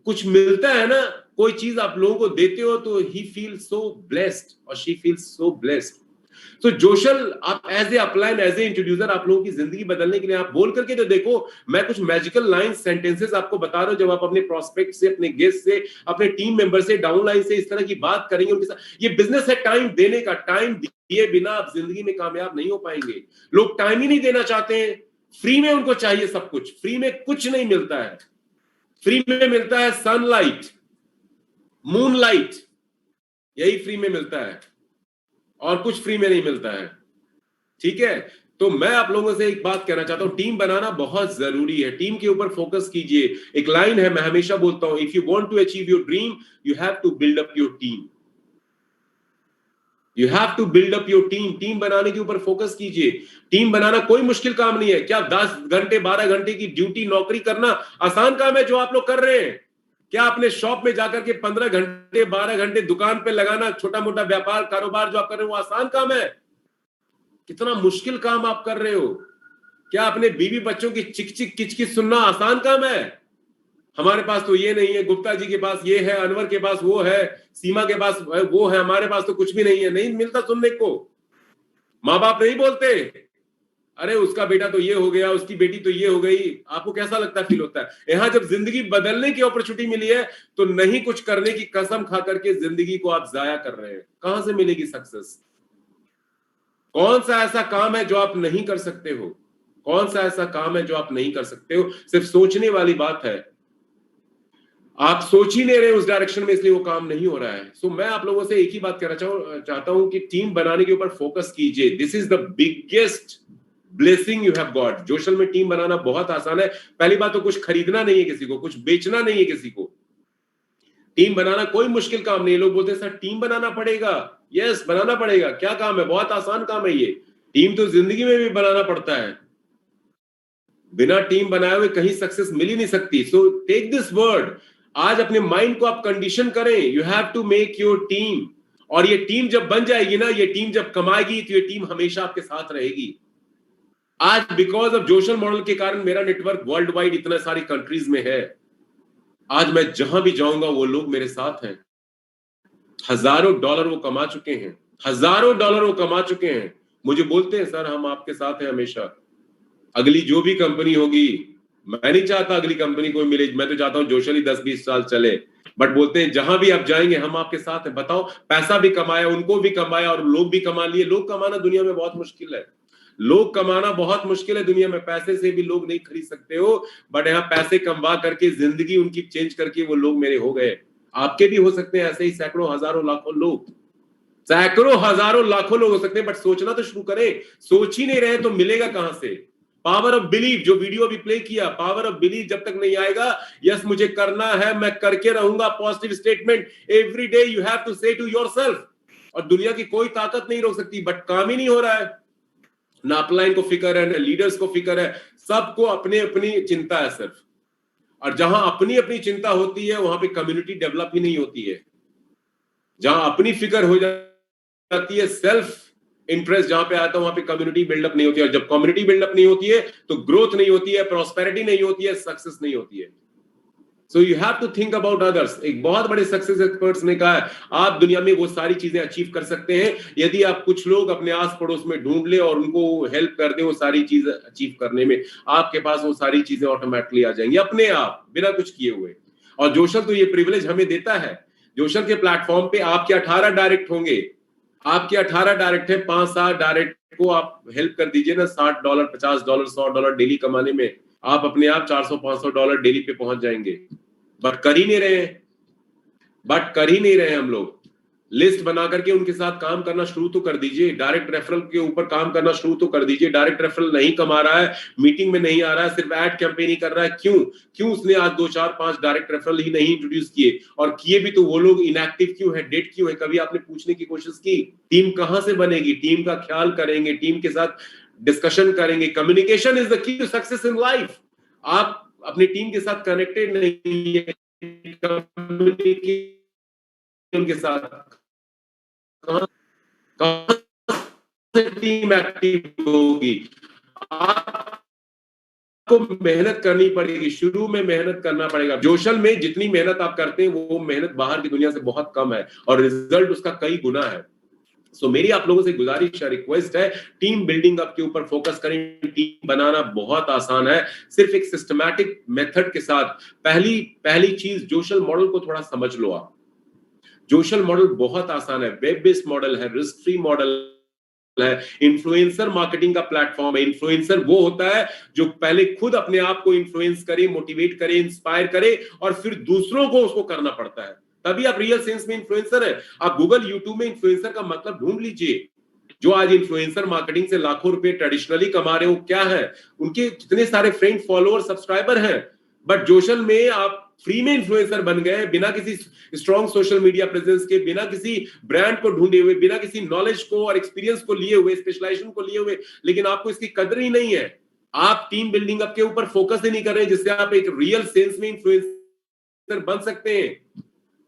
कुछ मिलता है ना, कोई चीज आप लोगों को देते हो तो ही फील सो ब्लेस्ड और शी फील सो ब्लेस्ड। तो जोशल आप as a upline, as a introducer, आप लोगों की जिंदगी बदलने के लिए आप बोल करके तो देखो। मैं कुछ मैजिकल लाइन सेंटेंसेस आपको बता रहा हूं। जब आप अपने प्रोस्पेक्ट से, अपने गेस्ट से, अपने टीम मेंबर से, डाउनलाइन से इस तरह की बात करेंगे उनके साथ, ये बिजनेस है टाइम देने का। टाइम दिए बिना आप जिंदगी में कामयाब नहीं हो पाएंगे। लोग टाइम ही नहीं देना चाहते हैं। फ्री में उनको चाहिए सब कुछ। फ्री में कुछ नहीं मिलता है। फ्री में मिलता है सनलाइट, मूनलाइट, यही फ्री में मिलता है, और कुछ फ्री में नहीं मिलता है। ठीक है, तो मैं आप लोगों से एक बात कहना चाहता हूं, टीम बनाना बहुत जरूरी है। टीम के ऊपर फोकस कीजिए। एक लाइन है, मैं हमेशा बोलता हूं, if you want to achieve your dream, you have to build up your team. You have to build up your team. Team बनाने के ऊपर फोकस कीजिए। टीम बनाना कोई मुश्किल काम नहीं है। क्या 10 घंटे 12 घंटे की ड्यूटी नौकरी करना आसान काम है जो आप लोग कर रहे हैं? क्या अपने शॉप में जाकर के 15 घंटे 12 घंटे दुकान पे लगाना, छोटा मोटा व्यापार कारोबार जो आप कर रहे हो, वो आसान काम है? कितना मुश्किल काम आप कर रहे हो। क्या अपने बीवी बच्चों की चिक चिक किचकिच सुनना आसान काम है? हमारे पास तो ये नहीं है, गुप्ता जी के पास ये है, अनवर के पास वो है, सीमा के पास वो है, हमारे पास तो कुछ भी नहीं है। नहीं मिलता सुनने को। माँ बाप नहीं बोलते, अरे उसका बेटा तो ये हो गया, उसकी बेटी तो ये हो गई। आपको कैसा लगता, फील होता है? यहां जब जिंदगी बदलने की अपॉर्चुनिटी मिली है, तो नहीं कुछ करने की कसम खा करके जिंदगी को आप जाया कर रहे हैं। कहां से मिलेगी सक्सेस? कौन सा ऐसा काम है जो आप नहीं कर सकते हो? कौन सा ऐसा काम है जो आप नहीं कर सकते हो? सिर्फ सोचने वाली बात है। आप सोच ही नहीं रहे उस डायरेक्शन में, इसलिए वो काम नहीं हो रहा है। सो मैं आप लोगों से एक ही बात कहना चाहता हूं कि टीम बनाने के ऊपर फोकस कीजिए। This is the biggest blessing you have got. Joshal में टीम बनाना बहुत आसान है। पहली बात तो कुछ खरीदना नहीं है किसी को, कुछ बेचना नहीं है किसी को। टीम बनाना कोई मुश्किल काम नहीं है। लोग बोलते हैं सर टीम बनाना पड़ेगा। यस, बनाना पड़ेगा। क्या काम है? बहुत आसान काम है ये। टीम तो जिंदगी में भी बनाना पड़ता है। बिना टीम बनाए हुए कहीं सक्सेस मिल ही नहीं सकती। सो टेक दिस वर्ड, आज अपने माइंड को आप कंडीशन करें, you have to make your team. और ये टीम जब बन जाएगी ना, ये टीम जब कमाएगी, तो ये टीम हमेशा आपके साथ रहेगी। आज बिकॉज ऑफ जोशल मॉडल के कारण मेरा नेटवर्क वर्ल्ड वाइड इतने सारी कंट्रीज में है। आज मैं जहां भी जाऊंगा वो लोग मेरे साथ हैं। हजारों डॉलर वो कमा चुके हैं, हजारों डॉलर वो कमा चुके हैं। मुझे बोलते हैं सर हम आपके साथ हैं हमेशा। अगली जो भी कंपनी होगी, मैं नहीं चाहता अगली कंपनी कोई मिले, मैं तो चाहता हूं जोशल ही 10-20 साल चले। बट बोलते हैं जहां भी आप जाएंगे हम आपके साथ हैं। बताओ, पैसा भी कमाया, उनको भी कमाया और लोग भी कमा लिए। लोग कमाना दुनिया में बहुत मुश्किल है। लोग कमाना बहुत मुश्किल है दुनिया में। पैसे से भी लोग नहीं खरीद सकते हो। बट यहाँ पैसे कमा करके जिंदगी उनकी चेंज करके वो लोग मेरे हो गए। आपके भी हो सकते हैं ऐसे ही सैकड़ों हजारों लाखों लोग। सैकड़ों हजारों लाखों लोग हो सकते हैं। बट सोचना तो शुरू करें। सोच ही नहीं रहे तो मिलेगा कहां से? पावर ऑफ बिलीव, जो वीडियो अभी प्ले किया, पावर ऑफ बिलीव जब तक नहीं आएगा, यस मुझे करना है, मैं करके रहूंगा, positive statement every day you have to say to yourself. और दुनिया की कोई ताकत नहीं रोक सकती। बट काम ही नहीं हो रहा है। ना अपलाइन को फिक्र है, ना लीडर्स को फिक्र है। सबको अपने अपनी चिंता है सिर्फ। और जहां अपनी अपनी चिंता होती है वहां पे कम्युनिटी डेवलप ही नहीं होती है। जहां अपनी फिक्र हो जाती है, सेल्फ इंटरेस्ट जहां पे आता है, वहां पे कम्युनिटी बिल्डअप नहीं होती है। और जब कम्युनिटी बिल्डअप नहीं होती है तो ग्रोथ नहीं होती है, प्रॉस्पेरिटी नहीं होती है, सक्सेस नहीं होती है। So you have to think about others. एक बहुत बड़े सक्सेस एक्सपर्ट्स ने कहा है आप दुनिया में वो सारी चीजें अचीव कर सकते हैं यदि आप कुछ लोग अपने आस पड़ोस में ढूंढ ले और उनको हेल्प कर दे वो सारी चीजें अचीव करने में। आपके पास वो सारी चीजें ऑटोमेटिकली आ जाएंगी अपने आप, बिना कुछ किए हुए। और जोशल तो ये प्रिविलेज हमें देता है। जोशल के प्लेटफॉर्म पे आपके 18 डायरेक्ट होंगे। आपके 18 डायरेक्ट है, 5-7 डायरेक्ट को आप हेल्प कर दीजिए ना, $60, $50, $100 डेली कमाने में। आप अपने आप $400-500 डेली पे पहुंच जाएंगे। बट कर ही नहीं रहे हम लोग। लिस्ट बना करके उनके साथ काम करना शुरू तो कर दीजिए। डायरेक्ट रेफरल के ऊपर काम करना शुरू तो कर दीजिए। डायरेक्ट रेफरल नहीं कमा रहा है, मीटिंग में नहीं आ रहा है, सिर्फ एड कैंपेन ही कर रहा है। क्यों उसने आज 2-4-5 डायरेक्ट रेफरल ही नहीं इंट्रोड्यूस किए? और किए भी तो वो लोग इनएक्टिव क्यों है, डेड क्यों है? कभी आपने पूछने की कोशिश की? टीम कहां से बनेगी? टीम का ख्याल करेंगे, टीम के साथ डिस्कशन करेंगे। Communication is the key to success in life. आप अपनी टीम के साथ कनेक्टेड नहीं है, उनके साथ कहां से टीम एक्टिव होगी? आपको मेहनत करनी पड़ेगी, शुरू में मेहनत करना पड़ेगा। जोशल में जितनी मेहनत आप करते हैं वो मेहनत बाहर की दुनिया से बहुत कम है और रिजल्ट उसका कई गुना है। सो मेरी आप लोगों से गुजारिश है, रिक्वेस्ट है, टीम बिल्डिंग अप के ऊपर फोकस करें। टीम बनाना बहुत आसान है, सिर्फ एक सिस्टमैटिक मेथड के साथ। पहली चीज, जोशल मॉडल को थोड़ा समझ लो आप। जोशल मॉडल बहुत आसान है, वेब बेस्ड मॉडल है, रिस्क फ्री मॉडल है, इन्फ्लुएंसर मार्केटिंग का प्लेटफॉर्म है। इन्फ्लुएंसर वो होता है जो पहले खुद अपने आप को इन्फ्लुएंस करे, मोटिवेट करे, इंस्पायर करे और फिर दूसरों को उसको करना पड़ता है। तभी आप रियल सेंस में इन्फ्लुएंसर है। आप गूगल यूट्यूब में इन्फ्लुएंसर का मतलब ढूंढ लीजिए। जो आज इन्फ्लुएंसर मार्केटिंग से लाखों रुपए ट्रेडिशनली कमा रहे हो, क्या है? उनके कितने सारे फ्रेंड, फॉलोअर, सब्सक्राइबर हैं। बट जोशल में आप फ्री में इन्फ्लुएंसर बन गए, बिना किसी स्ट्रॉन्ग सोशल मीडिया प्रेजेंस के, बिना किसी ब्रांड को ढूंढे हुए, बिना किसी नॉलेज को और एक्सपीरियंस को लिए हुए, स्पेशलाइजेशन को लिए हुए, लेकिन आपको इसकी कदर ही नहीं है। आप टीम बिल्डिंग अप के ऊपर फोकस ही नहीं कर रहे जिससे आप एक रियल सेंस में इन्फ्लुएंसर बन सकते हैं।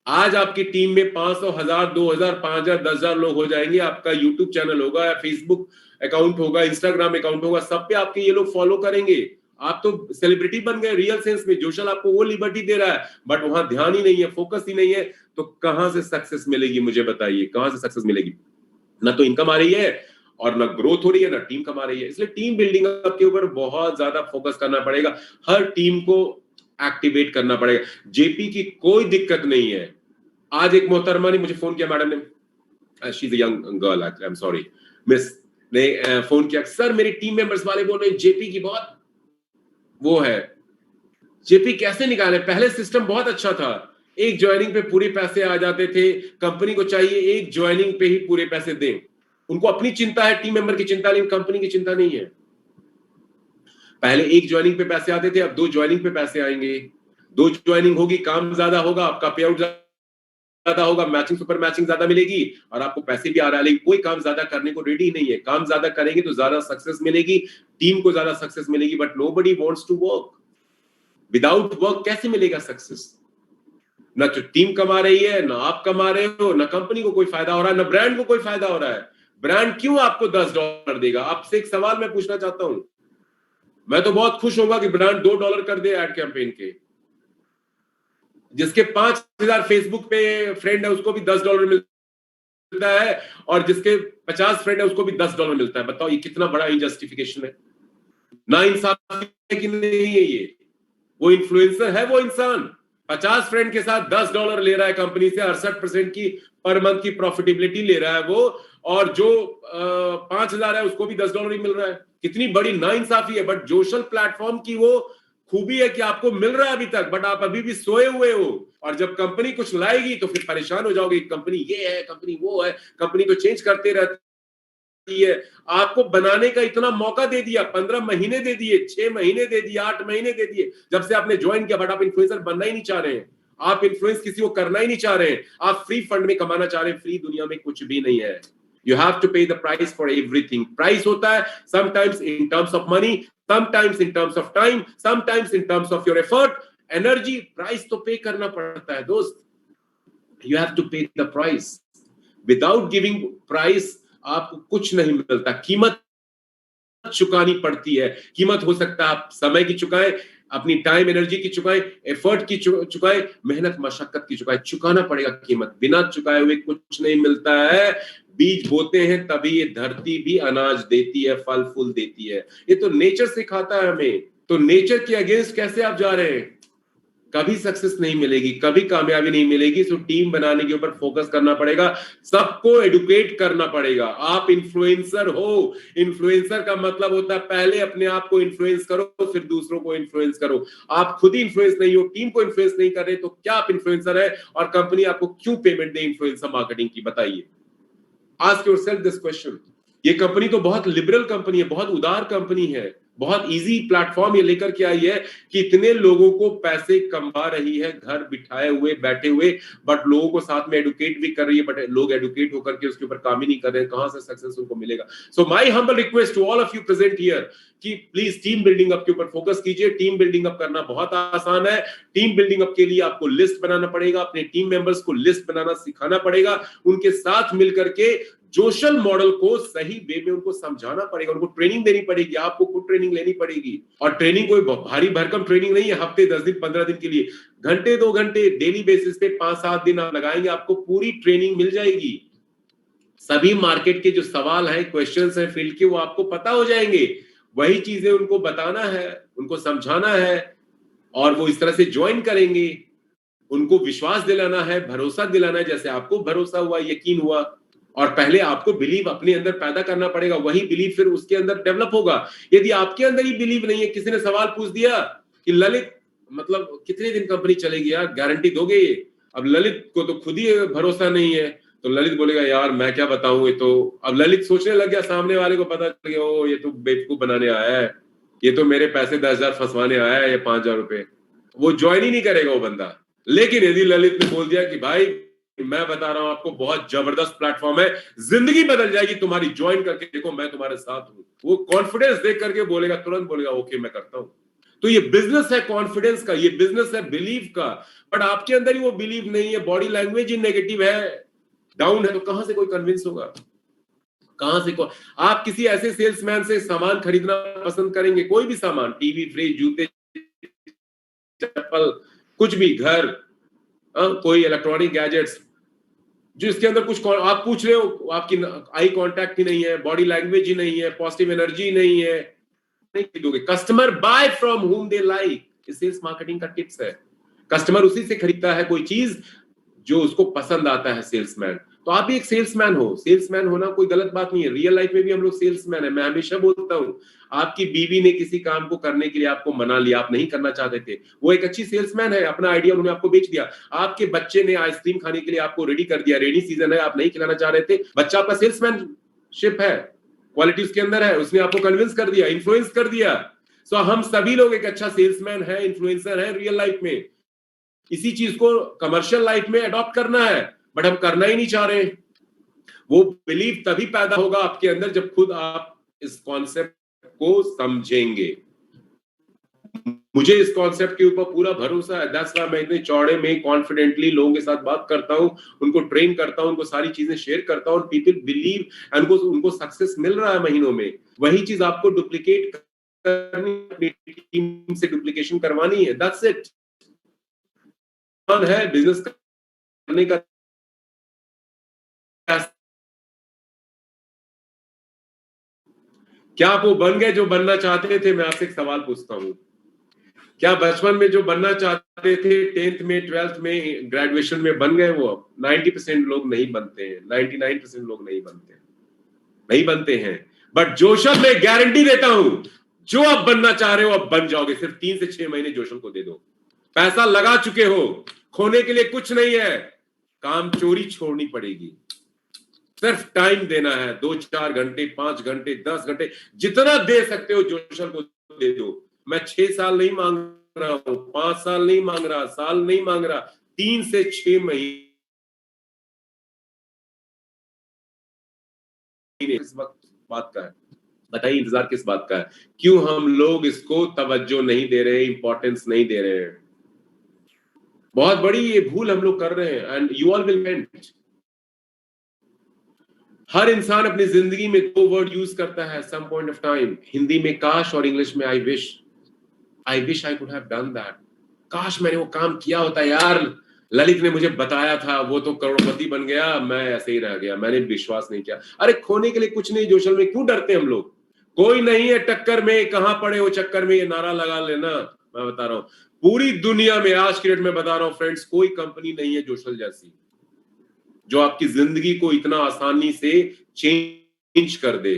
आज आपकी टीम में 500, 1000, 2000, 5000, 10,000 लोग हो जाएंगे। आपका यूट्यूब चैनल होगा, फेसबुक अकाउंट होगा, इंस्टाग्राम अकाउंट होगा, सब पे आपके ये लोग फॉलो करेंगे। आप तो सेलिब्रिटी बन गए रियल सेंस में। जोशल आपको वो लिबर्टी दे रहा है, बट वहां ध्यान ही नहीं है, फोकस ही नहीं है। तो कहां से सक्सेस मिलेगी? मुझे बताइए, कहां से सक्सेस मिलेगी? ना तो इनकम आ रही है और ना ग्रोथ हो रही है, ना टीम कमा रही है। इसलिए टीम बिल्डिंग के ऊपर बहुत ज्यादा फोकस करना पड़ेगा। हर टीम को एक्टिवेट करना पड़ेगा। जेपी की कोई दिक्कत नहीं है। आज एक मोहतरमा ने मुझे फोन किया, मैडम ने, she is a young girl, I am sorry, miss ने फोन किया, सर मेरे टीम मेंबर्स वाले बोल रहे हैं जेपी की बहुत वो है, जेपी कैसे निकाले? पहले सिस्टम बहुत अच्छा था, एक ज्वाइनिंग पे पूरे पैसे आ जाते थे। कंपनी को चाहिए एक ज्वाइनिंग पे ही पूरे पैसे दें। उनको अपनी चिंता है, टीम मेंबर की चिंता, लेकिन कंपनी की चिंता नहीं है। पहले एक ज्वाइनिंग पे पैसे आते थे, अब 2 ज्वाइनिंग पे पैसे आएंगे। 2 ज्वाइनिंग होगी, काम ज्यादा होगा, आपका पे आउट ज्यादा होगा, मैचिंग सुपर मैचिंग ज्यादा मिलेगी और आपको पैसे भी आ रहा है। लेकिन कोई काम ज्यादा करने को रेडी नहीं है। काम ज्यादा करेंगे तो ज्यादा सक्सेस मिलेगी, टीम को ज्यादा सक्सेस मिलेगी, but nobody wants to work. Without work कैसे मिलेगा सक्सेस? ना तो टीम कमा रही है, ना आप कमा रहे हो, ना कंपनी को कोई फायदा हो रहा है, ना ब्रांड को कोई फायदा हो रहा है। ब्रांड क्यों आपको $10 देगा? आपसे एक सवाल मैं पूछना चाहता हूं। मैं तो बहुत खुश होऊंगा कि ब्रांड $2 कर दे एड कैंपेन के। जिसके 5000 फेसबुक पे फ्रेंड है उसको भी $10 मिलता है, और जिसके 50 फ्रेंड है उसको भी $10 मिलता है। बताओ ये कितना बड़ा इनजस्टिफिकेशन है, ना इंसाफ है कि नहीं है ये? वो इन्फ्लुएंसर है, वो इंसान 50 फ्रेंड के साथ $10 ले रहा है कंपनी से, 68% की पर मंथ की प्रॉफिटेबिलिटी ले रहा है वो, और जो 5000 है उसको भी $10 ही मिल रहा है। कितनी बड़ी नाइंसाफी है। बट सोशल प्लेटफॉर्म की वो खूबी है कि आपको मिल रहा है अभी तक, बट आप अभी भी सोए हुए हो। और जब कंपनी कुछ लाएगी तो फिर परेशान हो जाओगे, कंपनी ये है, कंपनी वो है, कंपनी तो चेंज करते रहती है। आपको बनाने का इतना मौका दे दिया, 15 महीने दे दिए, 6 महीने दे दिए, 8 महीने दे दिए जब से आपने ज्वाइन किया, बट आप इन्फ्लुएंसर बनना ही नहीं चाह रहे हैं। आप इन्फ्लुएंस किसी को करना ही नहीं चाह रहे हैं। आप फ्री फंड में कमाना चाह रहे हैं। फ्री दुनिया में कुछ भी नहीं है। You have to pay the price for everything. Price होता है sometimes in terms of money, sometimes in terms of time, sometimes in terms of your effort, energy. Price तो pay करना पड़ता है दोस्त। You have to pay the price. Without giving price आपको कुछ नहीं मिलता। कीमत चुकानी पड़ती है। कीमत हो सकता है आप समय की चुकाएं, अपनी टाइम एनर्जी की चुकाएं, एफर्ट की चुकाएं, मेहनत मशक्कत की चुकाएं। चुकाना पड़ेगा कीमत। बिना चुकाए हुए कुछ नहीं मिलता है। बीज बोते हैं तभी ये धरती भी अनाज देती है, फल फूल देती है। ये तो नेचर सिखाता है हमें। तो नेचर के अगेंस्ट कैसे आप जा रहे हैं? कभी सक्सेस नहीं मिलेगी, कभी कामयाबी नहीं मिलेगी। सो टीम बनाने के ऊपर फोकस करना पड़ेगा, सबको एडुकेट करना पड़ेगा। आप इन्फ्लुएंसर हो। इन्फ्लुएंसर का मतलब होता है पहले अपने आप को इन्फ्लुएंस करो, फिर दूसरों को इन्फ्लुएंस करो। आप खुद ही इन्फ्लुएंस नहीं हो, टीम को इन्फ्लुएंस नहीं कर रहे, तो क्या आप इन्फ्लुएंसर है? और कंपनी आपको क्यों पेमेंट दे इन्फ्लुएंसर मार्केटिंग की? बताइए। Ask yourself this question. ये कंपनी तो बहुत लिबरल कंपनी है, बहुत उदार कंपनी है, बहुत इजी प्लेटफॉर्म ये लेकर के आई है कि इतने लोगों को पैसे कमा रही है घर बिठाए हुए, बैठे हुए, बट लोगों को साथ में एडुकेट भी कर रही है। बट लोग एडुकेट होकर के उसके ऊपर काम ही नहीं कर रहे हैं। कहां से सक्सेस उनको मिलेगा? So my humble request to all of you present here कि प्लीज टीम बिल्डिंग अप के ऊपर फोकस कीजिए। टीम बिल्डिंग अप करना बहुत आसान है। टीम बिल्डिंग अप के लिए आपको लिस्ट बनाना पड़ेगा, अपने टीम मेंबर्स को लिस्ट बनाना सिखाना पड़ेगा, उनके साथ मिलकर के जोशल मॉडल को सही वे में उनको समझाना पड़ेगा, उनको ट्रेनिंग देनी पड़ेगी, आपको खुद ट्रेनिंग लेनी पड़ेगी। और ट्रेनिंग कोई भारी भरकम ट्रेनिंग नहीं है, हफ्ते 10 दिन 15 दिन के लिए, घंटे 2 घंटे डेली बेसिस पे 5-7 दिन आप लगाएंगे, आपको पूरी ट्रेनिंग मिल जाएगी। सभी मार्केट के जो सवाल हैं, क्वेश्चंस हैं फील्ड के, वो आपको पता हो जाएंगे। वही चीजें उनको बताना है, उनको समझाना है, और वो इस तरह से ज्वाइन करेंगे। उनको विश्वास दिलाना है, भरोसा दिलाना है, जैसे आपको भरोसा हुआ, यकीन हुआ। और पहले आपको बिलीव अपने अंदर पैदा करना पड़ेगा, वही बिलीव फिर उसके अंदर डेवलप होगा। यदि आपके अंदर ही बिलीव नहीं है, किसी ने सवाल पूछ दिया कि ललित मतलब कितने दिन कंपनी चलेगी यार, गारंटी दोगे ये? अब ललित को तो खुद ही भरोसा नहीं है, तो ललित बोलेगा यार मैं क्या बताऊं। ये तो अब ललित सोचने लग गया, सामने वाले को पता चल गया, ओ ये तो बेवकूफ बनाने आया है, ये तो मेरे पैसे 10,000 फंसवाने आया है, ये 5,000 रुपए। वो ज्वाइन ही नहीं करेगा वो बंदा। लेकिन यदि ललित ने बोल दिया कि भाई मैं बता रहा हूं आपको, बहुत जबरदस्त प्लेटफॉर्म है, जिंदगी बदल जाएगी तुम्हारी, ज्वाइन करके देखो, मैं तुम्हारे साथ हूं, वो कॉन्फिडेंस देख करके बोलेगा, तुरंत बोलेगा ओके मैं करता हूं। तो ये बिजनेस है कॉन्फिडेंस का, ये बिजनेस है बिलीव का। बट आपके अंदर ही वो बिलीव नहीं है, बॉडी लैंग्वेज ही नेगेटिव है, डाउन है, तो कहां से कोई कन्विंस होगा? कहां से आप किसी ऐसे सेल्समैन से सामान खरीदना पसंद करेंगे? कोई भी सामान, टीवी, फ्रिज, जूते, चप्पल, कुछ भी, घर, कोई इलेक्ट्रॉनिक गैजेट्स, जो इसके अंदर कुछ आप पूछ रहे हो, आपकी आई कांटेक्ट ही नहीं है, बॉडी लैंग्वेज ही नहीं है, पॉजिटिव एनर्जी नहीं है, नहीं खरीदोगे। कस्टमर बाय फ्रॉम हुम दे लाइक, सेल्स मार्केटिंग का टिप्स है। कस्टमर उसी से खरीदता है कोई चीज जो उसको पसंद आता है, सेल्समैन। तो आप भी एक सेल्समैन हो। सेल्समैन होना कोई गलत बात नहीं है, रियल लाइफ में भी हम लोग सेल्समैन है। मैं हमेशा बोलता हूं, आपकी बीवी ने किसी काम को करने के लिए आपको मना लिया, आप नहीं करना चाहते थे, वो एक अच्छी सेल्समैन है, अपना आइडिया उन्होंने आपको बेच दिया। आपके बच्चे ने आइसक्रीम खाने के लिए आपको रेडी कर दिया, रेनी सीजन है, आप नहीं खिलाना चाह रहे थे, बच्चा आपका सेल्समैनशिप है, क्वालिटी उसके अंदर है, उसने आपको कन्विंस कर दिया, इन्फ्लुएंस कर दिया। सो हम सभी लोग एक अच्छा सेल्समैन है, इन्फ्लुएंसर है रियल लाइफ में। इसी चीज को कमर्शियल लाइफ में अडॉप्ट करना है, बट हम करना ही नहीं चाह रहे। वो बिलीव तभी पैदा होगा आपके अंदर जब खुद आप इस कॉन्सेप्ट को समझेंगे। मुझे इस कॉन्सेप्ट के ऊपर पूरा भरोसा है, दैट्स व्हाई मैं इतने चौड़े में कॉन्फिडेंटली लोगों के साथ बात करता हूं, उनको ट्रेन करता हूं, उनको सारी चीजें शेयर करता हूं, पीपल बिलीव एंड उनको सक्सेस मिल रहा है महीनों में। वही चीज आपको डुप्लीकेट करनी, अपनी टीम से डुप्लीकेशन करवानी है, दैट्स इट। है बिजनेस करने का। क्या आप वो बन गए जो बनना चाहते थे? मैं आपसे एक सवाल पूछता हूं, क्या बचपन में जो बनना चाहते थे 10th में 12th में ग्रेजुएशन में बन गए? वो 90% लोग नहीं बनते हैं, 99% लोग नहीं बनते, नहीं बनते हैं। बट जोशल में गारंटी देता हूं, जो आप बनना चाह रहे हो आप बन जाओगे। सिर्फ 3 से 6 महीने जोशल को दे दो। पैसा लगा चुके हो, खोने के लिए कुछ नहीं है, काम चोरी छोड़नी पड़ेगी, सिर्फ टाइम देना है। 2-4 घंटे, 5 घंटे, 10 घंटे, जितना दे सकते हो जोशल को दे दो। मैं 6 साल नहीं मांग रहा हूं, 5 साल नहीं मांग रहा, साल नहीं मांग रहा, 3 से 6 महीने। इस वक्त बात का है, बताइए इंतजार किस बात का है? क्यों हम लोग इसको तवज्जो नहीं दे रहे, इंपॉर्टेंस नहीं दे रहे हैं? बहुत बड़ी ये भूल हम लोग कर रहे हैं। And you all will meant. हर इंसान अपनी जिंदगी में 2 वर्ड यूज करता है some point of time, Hindi में काश और इंग्लिश में I wish. I wish I could have done that. काश मैंने वो काम किया होता यार, ललित ने मुझे बताया था, वो तो करोड़पति बन गया, मैं ऐसे ही रह गया, मैंने विश्वास नहीं किया। अरे खोने के लिए कुछ नहीं जोशल में, क्यों डरते हम लोग? कोई नहीं है टक्कर में, कहां पड़े हो चक्कर में, ये नारा लगा लेना। मैं बता रहा हूं पूरी दुनिया में आज की डेट में बता रहा हूं फ्रेंड्स, कोई कंपनी नहीं है जोशल जैसी जो आपकी जिंदगी को इतना आसानी से चेंज कर दे,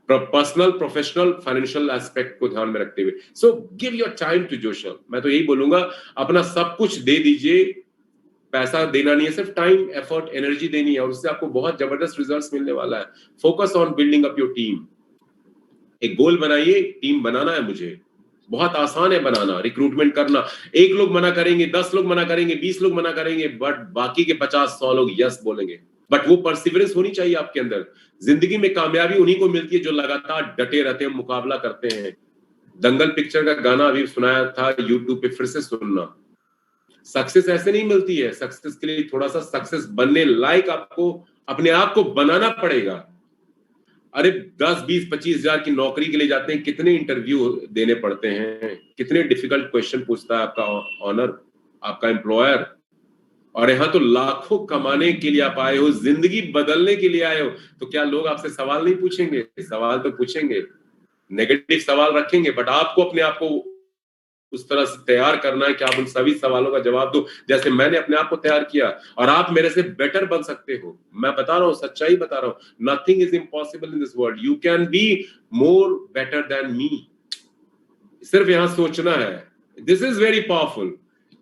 पर्सनल, प्रोफेशनल, फाइनेंशियल एस्पेक्ट को ध्यान में रखते हुए। So give your time to Joshal. मैं तो यही बोलूंगा, अपना सब कुछ दे दीजिए। पैसा देना नहीं है, सिर्फ टाइम, एफर्ट, एनर्जी देनी है, और उससे आपको बहुत जबरदस्त रिजल्ट्स मिलने वाला है। Focus on building up your team. एक गोल बनाइए, टीम बनाना है मुझे, बहुत आसान है बनाना, रिक्रूटमेंट करना। 1 लोग मना करेंगे, 10 लोग मना करेंगे, 20 लोग मना करेंगे, बट बाकी के 50-100 लोग यस बोलेंगे। बट वो परसिवरेंस होनी चाहिए आपके अंदर। जिंदगी में कामयाबी उन्हीं को मिलती है जो लगातार डटे रहते हैं, मुकाबला करते हैं। दंगल पिक्चर का गाना अभी सुनाया था यूट्यूब पे, फिर से सुनना। सक्सेस ऐसे नहीं मिलती है, सक्सेस के लिए थोड़ा सा सक्सेस बनने लायक आपको अपने आप को बनाना पड़ेगा। अरे 10-20-25 हजार की नौकरी के लिए जाते हैं, कितने इंटरव्यू देने पड़ते हैं, कितने डिफिकल्ट क्वेश्चन पूछता है आपका ऑनर, आपका एम्प्लॉयर। और यहाँ तो लाखों कमाने के लिए आप आए हो, जिंदगी बदलने के लिए आए हो, तो क्या लोग आपसे सवाल नहीं पूछेंगे? सवाल तो पूछेंगे, नेगेटिव सवाल रखेंगे, बट आपको अपने आप को उस तरह से तैयार करना है कि आप उन सभी सवालों का जवाब दो जैसे मैंने अपने आप को तैयार किया, और आप मेरे से बेटर बन सकते हो। मैं बता रहा हूँ, सच्चाई बता रहा हूँ, nothing is impossible in this world, you can be more better than me. सिर्फ यहां सोचना है, दिस इज वेरी पावरफुल।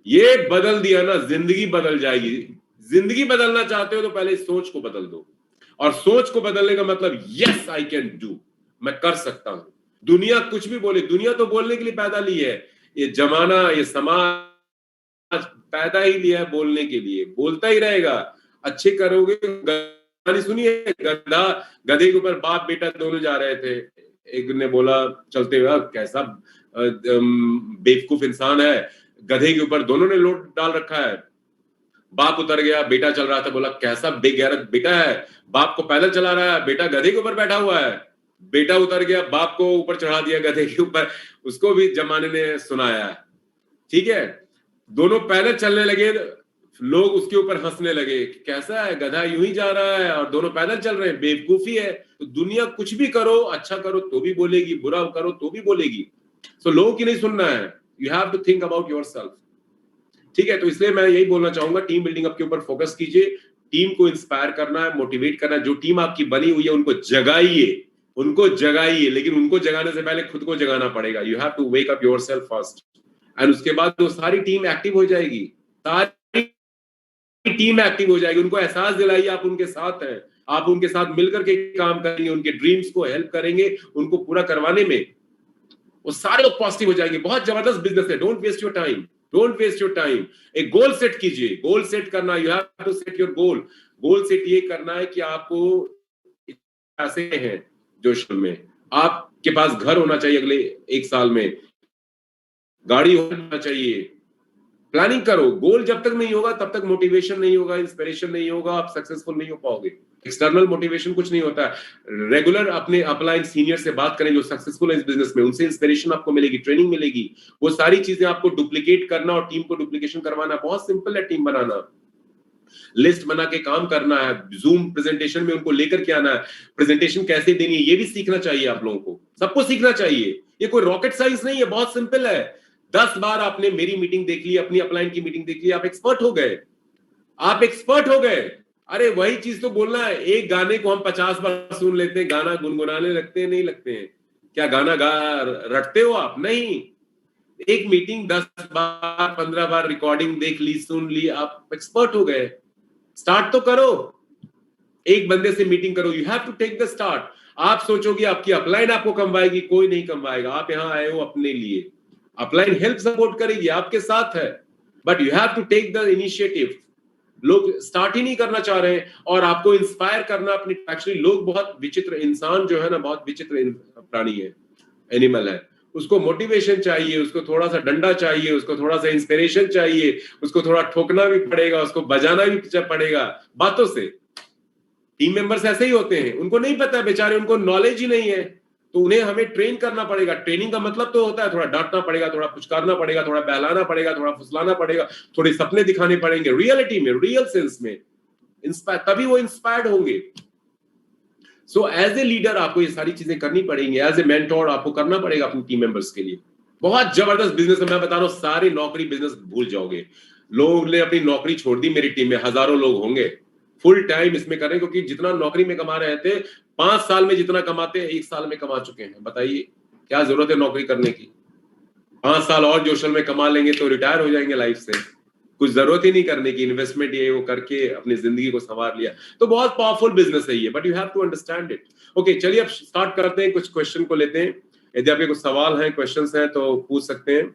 ये बदल दिया ना, जिंदगी बदल जाएगी। जिंदगी बदलना चाहते हो तो पहले सोच को बदल दो, और सोच को बदलने का मतलब यस आई कैन डू, मैं कर सकता हूं। दुनिया कुछ भी बोले, दुनिया तो बोलने के लिए पैदा ली है, ये जमाना, ये समाज पैदा ही लिया है बोलने के लिए, बोलता ही रहेगा। अच्छे करोगे, गाने सुनिए, गधा गधे के ऊपर बाप बेटा दोनों जा रहे थे, एक ने बोला चलते हुए, कैसा बेवकूफ इंसान है, गधे के ऊपर दोनों ने लोड डाल रखा है। बाप उतर गया, बेटा चल रहा था, बोला कैसा बेगैरत बेटा है, बाप को पैदल चला रहा है, बेटा गधे के ऊपर बैठा हुआ है। बेटा उतर गया, बाप को ऊपर चढ़ा दिया गधे के ऊपर, उसको भी जमाने ने सुनाया है। ठीक है, दोनों पैदल चलने लगे, लोग उसके ऊपर हंसने लगे, कैसा है गधा यूं ही जा रहा है और दोनों पैदल चल रहे हैं, बेवकूफी है। तो दुनिया कुछ भी करो, अच्छा करो तो भी बोलेगी, बुरा करो तो भी बोलेगी। सो लोगों की नहीं सुनना है, you have to think about yourself. ठीक है, तो इसलिए मैं यही बोलना चाहूंगा, टीम बिल्डिंग अप के ऊपर फोकस कीजिए, टीम को इंस्पायर करना है, मोटिवेट करना है। जो टीम आपकी बनी हुई है उनको जगाइए, उनको जगाइए, लेकिन उनको जगाने से पहले खुद को जगाना पड़ेगा। You have to wake up yourself first, and उसके बाद वो सारी टीम एक्टिव हो जाएगी, सारी टीम एक्टिव हो जाएगी। उनको एहसास दिलाइए आप उनके साथ हैं, आप उनके साथ मिलकर के काम करेंगे, उनके ड्रीम्स को हेल्प करेंगे, उनको पूरा करवाने में। वो सारे लोग पॉजिटिव हो जाएंगे। बहुत जबरदस्त बिजनेस है। Don't waste your time, don't waste your time. एक गोल सेट कीजिए, गोल सेट करना, you have to set your goal. Goal set ये करना है कि आपको पैसे हैं जोशल में, आपके पास घर होना चाहिए अगले 1 साल में, गाड़ी होना चाहिए। प्लानिंग करो। गोल जब तक नहीं होगा तब तक मोटिवेशन नहीं होगा, इंस्पिरेशन नहीं होगा, आप सक्सेसफुल नहीं हो पाओगे। एक्सटर्नल मोटिवेशन कुछ नहीं होता है। रेगुलर अपने अपलाइन सीनियर से बात करें जो सक्सेसफुल है इस बिजनेस में, उनसे इंस्पिरेशन आपको मिलेगी, ट्रेनिंग मिलेगी। वो सारी चीजें आपको डुप्लीकेट करना और टीम को डुप्लीकेशन करवाना बहुत सिंपल है। टीम बनाना, लिस्ट बना के काम करना है, जूम प्रेजेंटेशन में उनको लेकर के आना है, प्रेजेंटेशन कैसे देनी है ये भी सीखना चाहिए। आप लोगों को सबको सीखना चाहिए। ये कोई रॉकेट साइंस नहीं है, बहुत सिंपल है। 10 बार आपने मेरी मीटिंग देख ली, अपनी अपलाइन की मीटिंग देख ली, आप एक्सपर्ट हो गए, आप एक्सपर्ट हो गए। अरे वही चीज तो बोलना है। एक गाने को हम 50 बार सुन लेते हैं, गाना गुनगुनाने लगते हैं, नहीं लगते हैं। क्या गाना रटते हो आप? नहीं। एक मीटिंग 10 बार 15 बार रिकॉर्डिंग देख ली, सुन ली, आप एक्सपर्ट हो गए। स्टार्ट तो करो। एक बंदे से मीटिंग करो। You have to take the start. आप सोचोगे आपकी अपलाइन आपको कमवाएगी, कोई नहीं कमवाएगा। आप यहां आए हो अपने लिए, अपलाइन हेल्प सपोर्ट करेगी, आपके साथ है, but you have to take the initiative. लोग स्टार्ट ही नहीं करना चाह रहे हैं और आपको इंस्पायर करना अपनी। एक्चुअली लोग बहुत विचित्र, इंसान जो है ना बहुत विचित्र प्राणी है, एनिमल है। उसको मोटिवेशन चाहिए, उसको थोड़ा सा डंडा चाहिए, उसको थोड़ा सा इंस्पिरेशन चाहिए, उसको थोड़ा ठोकना भी पड़ेगा, उसको बजाना भी पड़ेगा बातों से। टीम मेंबर्स ऐसे ही होते हैं, उनको नहीं पता है बेचारे, उनको नॉलेज ही नहीं है, तो उन्हें हमें ट्रेन करना पड़ेगा। ट्रेनिंग का मतलब तो होता है थोड़ा डांटना पड़ेगा, थोड़ा पुचकारना पड़ेगा, थोड़ा बहलाना पड़ेगा, थोड़ा फुसलाना पड़ेगा, थोड़े सपने दिखाने पड़ेंगे रियलिटी में, रियल सेंस में, तभी वो इंस्पायर्ड होंगे। सो एज ए लीडर आपको ये सारी चीजें करनी पड़ेंगी, एज ए मेंटोर आपको करना पड़ेगा अपनी टीम मेंबर्स के लिए। बहुत जबरदस्त बिजनेस है, मैं बता रहा हूं, सारे नौकरी बिजनेस भूल जाओगे। लोग ने अपनी नौकरी छोड़ दी, मेरी टीम में हजारों लोग होंगे फुल टाइम इसमें कर रहे हैं, क्योंकि जितना नौकरी में कमा रहे थे 5 साल में जितना कमाते हैं 1 साल में कमा चुके हैं। बताइए क्या जरूरत है नौकरी करने की? 5 साल और जोशल में कमा लेंगे तो रिटायर हो जाएंगे लाइफ से। कुछ जरूरत ही नहीं करने की, इन्वेस्टमेंट ये वो करके अपनी जिंदगी को संवार लिया। तो बहुत पावरफुल बिजनेस है ये, but you have to understand it. Okay, चलिए अब स्टार्ट करते हैं, कुछ क्वेश्चन को लेते हैं। यदि आपके कुछ सवाल हैं, क्वेश्चंस हैं तो पूछ सकते हैं।